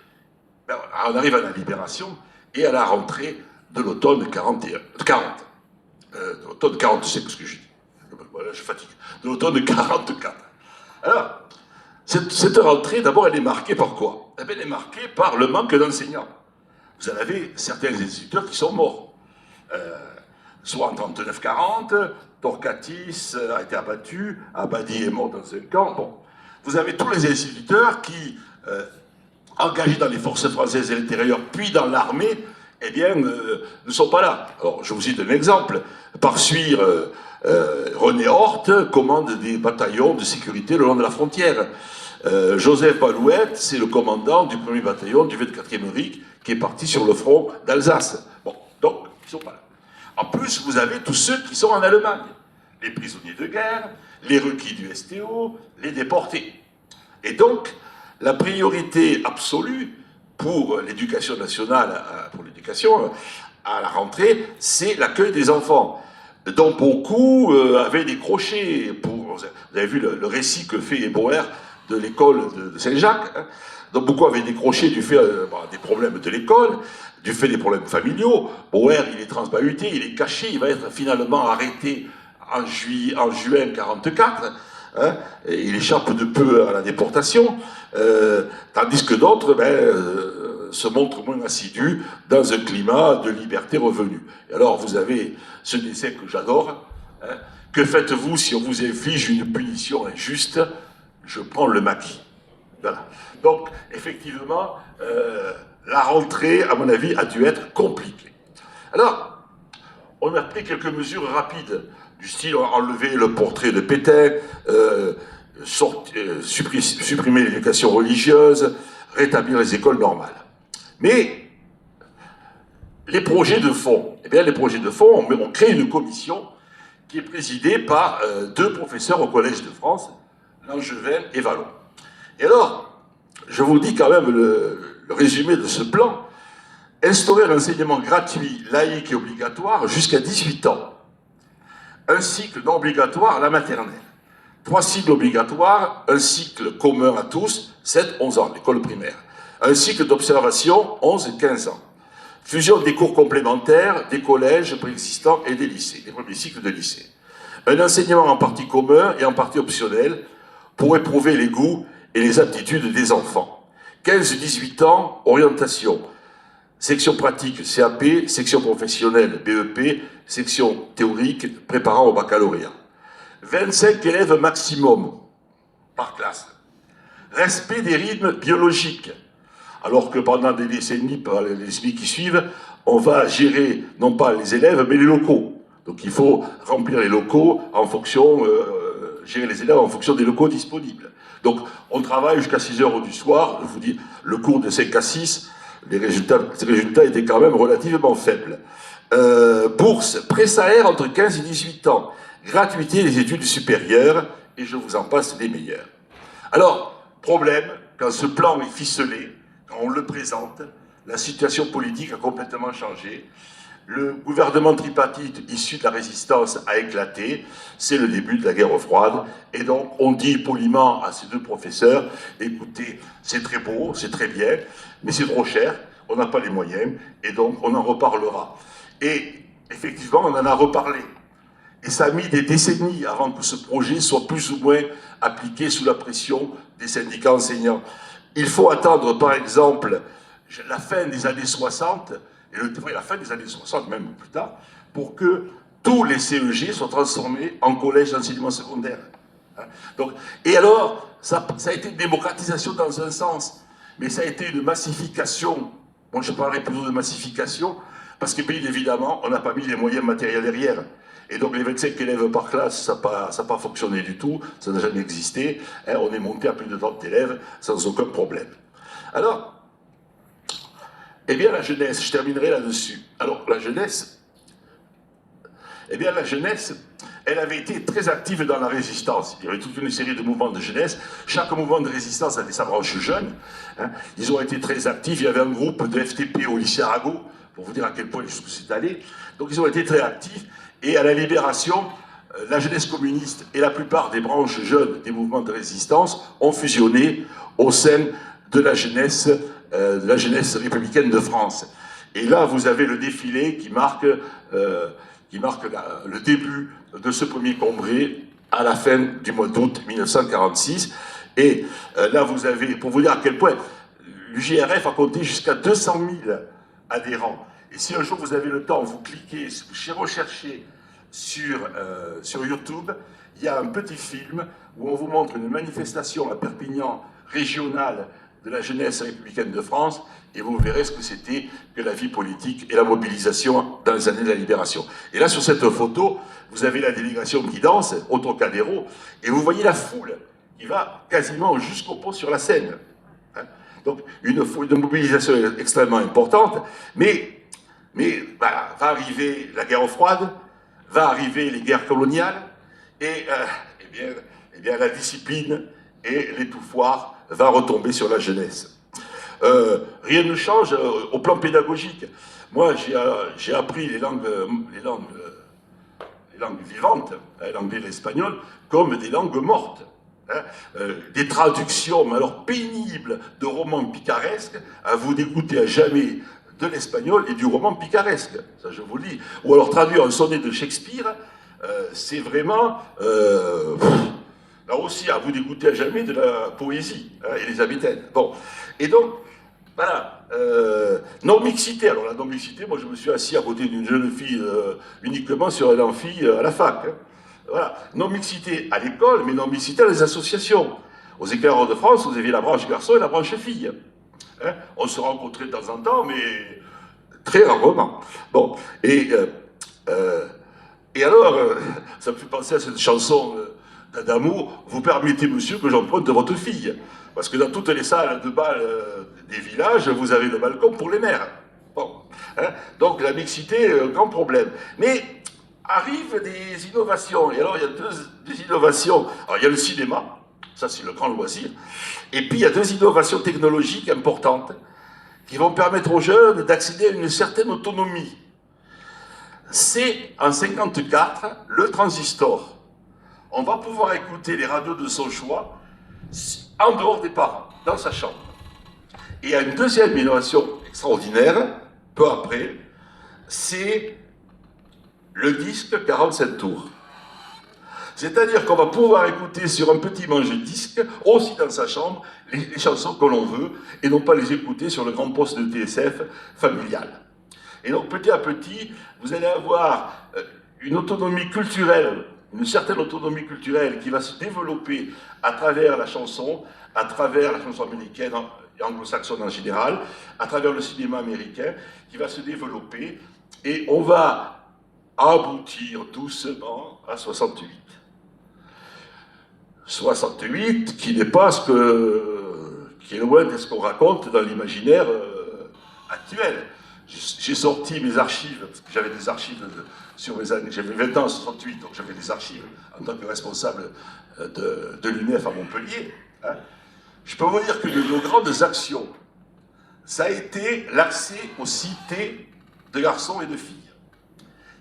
on arrive à la libération et à la rentrée de l'automne 40. De l'automne 45, ce que je dis. Voilà, je fatigue. De l'automne 44. Alors, cette rentrée, d'abord, elle est marquée par quoi? Elle est marquée par le manque d'enseignants. Vous en avez certains instituteurs qui sont morts. Soit en 39-40, Torcatis a été abattu, Abadi est mort dans un camp. Bon. Vous avez tous les instituteurs qui, engagés dans les forces françaises de l'intérieur, puis dans l'armée, eh bien, ne sont pas là. Alors, je vous cite un exemple. Par suivre, René Hort commande des bataillons de sécurité le long de la frontière. Joseph Balouette, c'est le commandant du 1er bataillon du 24e RIC qui est parti sur le front d'Alsace. Bon, donc, ils ne sont pas là. En plus, vous avez tous ceux qui sont en Allemagne. Les prisonniers de guerre, les requis du STO, les déportés. Et donc, la priorité absolue pour l'éducation nationale, pour l'éducation à la rentrée, c'est l'accueil des enfants, dont beaucoup avaient décroché. Vous avez vu le récit que fait Ebauer de l'école de Saint-Jacques, hein. Donc beaucoup avaient décroché du fait des problèmes de l'école, du fait des problèmes familiaux. Bauer, il est transbahuté, il est caché, il va être finalement arrêté en juin 1944. Hein, et il échappe de peu à la déportation, tandis que d'autres se montrent moins assidus dans un climat de liberté revenue. Et alors vous avez ce dessin que j'adore. Hein, que faites-vous si on vous inflige une punition injuste? Je prends le maquis. Voilà. Donc, effectivement, la rentrée, à mon avis, a dû être compliquée. Alors, on a pris quelques mesures rapides, du style enlever le portrait de Pétain, supprimer l'éducation religieuse, rétablir les écoles normales. Mais, les projets de fond, eh bien, les projets de fond, on crée une commission qui est présidée par deux professeurs au Collège de France, Langevin et Vallon. Et alors, je vous dis quand même le résumé de ce plan. Instaurer un enseignement gratuit, laïque et obligatoire jusqu'à 18 ans. Un cycle non obligatoire à la maternelle. 3 cycles obligatoires, un cycle commun à tous, 7-11 ans, l'école primaire. Un cycle d'observation, 11 et 15 ans. Fusion des cours complémentaires, des collèges préexistants et des lycées, des premiers cycles de lycée. Un enseignement en partie commun et en partie optionnel pour éprouver les goûts et les aptitudes des enfants. 15-18 ans, orientation. Section pratique, CAP, section professionnelle, BEP, section théorique, préparant au baccalauréat. 25 élèves maximum par classe. Respect des rythmes biologiques. Alors que pendant des décennies, par les décennies qui suivent, on va gérer non pas les élèves, mais les locaux. Donc il faut remplir les locaux en fonction, gérer les élèves en fonction des locaux disponibles. Donc on travaille jusqu'à 6 heures du soir, je vous dis, le cours de 5 à 6, les résultats étaient quand même relativement faibles. Bourse, pré-salaire entre 15 et 18 ans, gratuité des études supérieures, et je vous en passe les meilleurs. Alors, problème, quand ce plan est ficelé, quand on le présente, la situation politique a complètement changé. Le gouvernement tripartite issu de la résistance a éclaté, c'est le début de la guerre froide, et donc on dit poliment à ces deux professeurs, écoutez, c'est très beau, c'est très bien, mais c'est trop cher, on n'a pas les moyens, et donc on en reparlera. Et effectivement, on en a reparlé. Et ça a mis des décennies avant que ce projet soit plus ou moins appliqué sous la pression des syndicats enseignants. Il faut attendre, par exemple, la fin des années 60, et la fin des années 60, même plus tard, pour que tous les CEG soient transformés en collèges d'enseignement secondaire. Donc, et alors, ça a été une démocratisation dans un sens, mais ça a été une massification. Bon, je parlerai plutôt de massification, parce que bien évidemment, on n'a pas mis les moyens matériels derrière. Et donc les 25 élèves par classe, ça n'a pas fonctionné du tout, ça n'a jamais existé. On est monté à plus de 30 élèves sans aucun problème. Alors, eh bien la jeunesse, je terminerai là-dessus. Alors la jeunesse, eh bien la jeunesse, elle avait été très active dans la résistance. Il y avait toute une série de mouvements de jeunesse. Chaque mouvement de résistance avait sa branche jeune. Ils ont été très actifs. Il y avait un groupe de FTP au lycée Arago, pour vous dire à quel point jusqu'où c'est allé. Donc ils ont été très actifs. Et à la Libération, la jeunesse communiste et la plupart des branches jeunes des mouvements de résistance ont fusionné au sein de la jeunesse républicaine de France. Et là, vous avez le défilé qui marque le début de ce premier congrès à la fin du mois d'août 1946. Et là, vous avez, pour vous dire à quel point l'UJRF a compté jusqu'à 200 000 adhérents. Et si un jour vous avez le temps, vous cliquez, vous recherchez sur YouTube, il y a un petit film où on vous montre une manifestation à Perpignan régionale de la jeunesse républicaine de France, et vous verrez ce que c'était que la vie politique et la mobilisation dans les années de la Libération. Et là, sur cette photo, vous avez la délégation qui danse, au Trocadéro, et vous voyez la foule qui va quasiment jusqu'au pont sur la Seine. Donc, une mobilisation extrêmement importante, mais voilà, va arriver la guerre froide, va arriver les guerres coloniales, et eh bien, la discipline et l'étouffoir va retomber sur la jeunesse. Rien ne change au plan pédagogique. Moi, j'ai appris les langues vivantes, l'anglais et l'espagnol, comme des langues mortes. Des traductions, mais alors pénibles, de romans picaresques, à vous dégoûter à jamais de l'espagnol et du roman picaresque, ça je vous le dis. Ou alors traduire un sonnet de Shakespeare, c'est vraiment, là aussi, à vous dégoûter à jamais de la poésie élisabéthaine. Bon, et donc, voilà, non-mixité. Alors la non-mixité, moi je me suis assis à côté d'une jeune fille uniquement sur un amphi à la fac. Voilà, non-mixité à l'école, mais non-mixité à les associations. Aux éclaireurs de France, vous aviez la branche garçon et la branche fille. On se rencontrait de temps en temps, mais très rarement. Bon, et alors, ça me fait penser à cette chanson d'Adamo, vous permettez, monsieur, que j'emprunte de votre fille. Parce que dans toutes les salles de bal des villages, vous avez le balcon pour les mères. Bon, donc la mixité, grand problème. Mais arrivent des innovations, et alors il y a deux innovations. Alors il y a le cinéma, ça c'est le grand loisir, et puis il y a deux innovations technologiques importantes qui vont permettre aux jeunes d'accéder à une certaine autonomie. C'est en 1954 le transistor. On va pouvoir écouter les radios de son choix en dehors des parents, dans sa chambre. Et il y a une deuxième innovation extraordinaire, peu après, c'est le disque 47 tours. C'est-à-dire qu'on va pouvoir écouter sur un petit manche-disque, aussi dans sa chambre, les chansons que l'on veut, et non pas les écouter sur le grand poste de TSF familial. Et donc petit à petit, vous allez avoir une autonomie culturelle, une certaine autonomie culturelle qui va se développer à travers la chanson américaine et anglo-saxonne en général, à travers le cinéma américain, qui va se développer, et on va aboutir doucement à 68. 68 qui n'est pas qui est loin de ce qu'on raconte dans l'imaginaire actuel. J'ai sorti mes archives, parce que j'avais des archives sur mes années, j'avais 20 ans en 68, donc j'avais des archives en tant que responsable de l'UNEF à Montpellier. Je peux vous dire que de nos grandes actions, ça a été l'accès aux cités de garçons et de filles,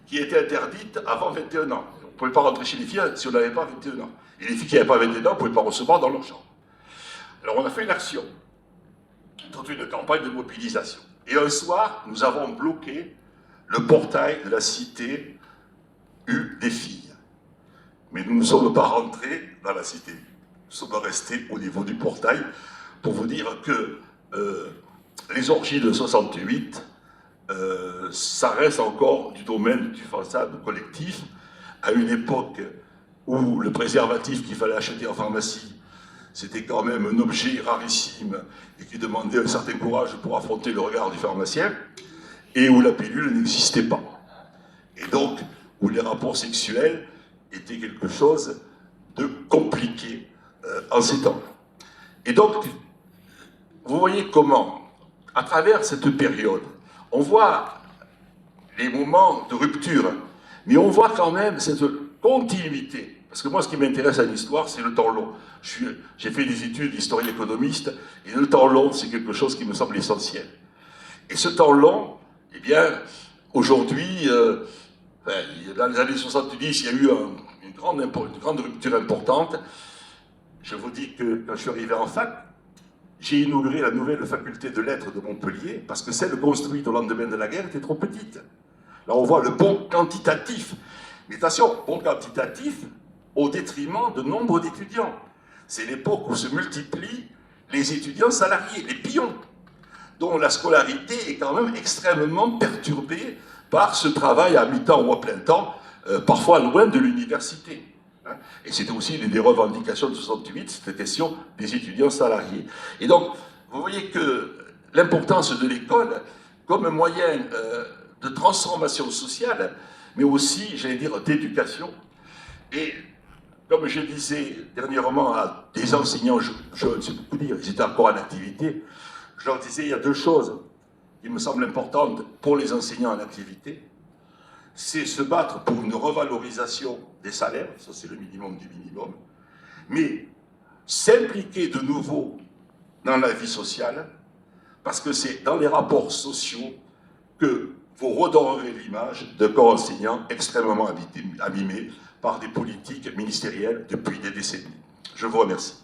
qui était interdite avant 21 ans. On ne pouvait pas rentrer chez les filles si on n'avait pas 21 ans. Et les filles qui n'avaient pas 21 ans ne pouvaient pas recevoir dans leur chambre. Alors on a fait une action, toute une campagne de mobilisation. Et un soir, nous avons bloqué le portail de la cité U des filles. mais nous ne sommes pas rentrés dans la cité. Nous sommes restés au niveau du portail pour vous dire que les orgies de 68, ça reste encore du domaine du fantasme collectif, à une époque où le préservatif qu'il fallait acheter en pharmacie, c'était quand même un objet rarissime et qui demandait un certain courage pour affronter le regard du pharmacien, et où la pilule n'existait pas. Et donc, où les rapports sexuels étaient quelque chose de compliqué en ces temps. Et donc, vous voyez comment, à travers cette période, on voit les moments de rupture, mais on voit quand même cette continuité. Parce que moi, ce qui m'intéresse en histoire, c'est le temps long. J'ai fait des études d'historien économiste, et le temps long, c'est quelque chose qui me semble essentiel. Et ce temps long, eh bien, aujourd'hui, dans les années 70, il y a eu une grande rupture importante. Je vous dis que quand je suis arrivé en fac, j'ai inauguré la nouvelle faculté de lettres de Montpellier, parce que celle construite au lendemain de la guerre était trop petite. Là, on voit le bond quantitatif. Mais attention, bond quantitatif au détriment de nombre d'étudiants. C'est l'époque où se multiplient les étudiants salariés, les pions, dont la scolarité est quand même extrêmement perturbée par ce travail à mi-temps ou à plein temps, parfois loin de l'université. Et c'était aussi l'une des revendications de 68, cette question des étudiants salariés. Et donc, vous voyez que l'importance de l'école comme un moyen de transformation sociale, mais aussi, j'allais dire, d'éducation. Et comme je disais dernièrement à des enseignants jeunes, c'est beaucoup dire, ils étaient encore en activité, je leur disais, il y a deux choses qui me semblent importantes pour les enseignants en activité. C'est se battre pour une revalorisation des salaires, ça c'est le minimum du minimum, mais s'impliquer de nouveau dans la vie sociale, parce que c'est dans les rapports sociaux que vous redorerez l'image d'un corps enseignant extrêmement abîmé par des politiques ministérielles depuis des décennies. Je vous remercie.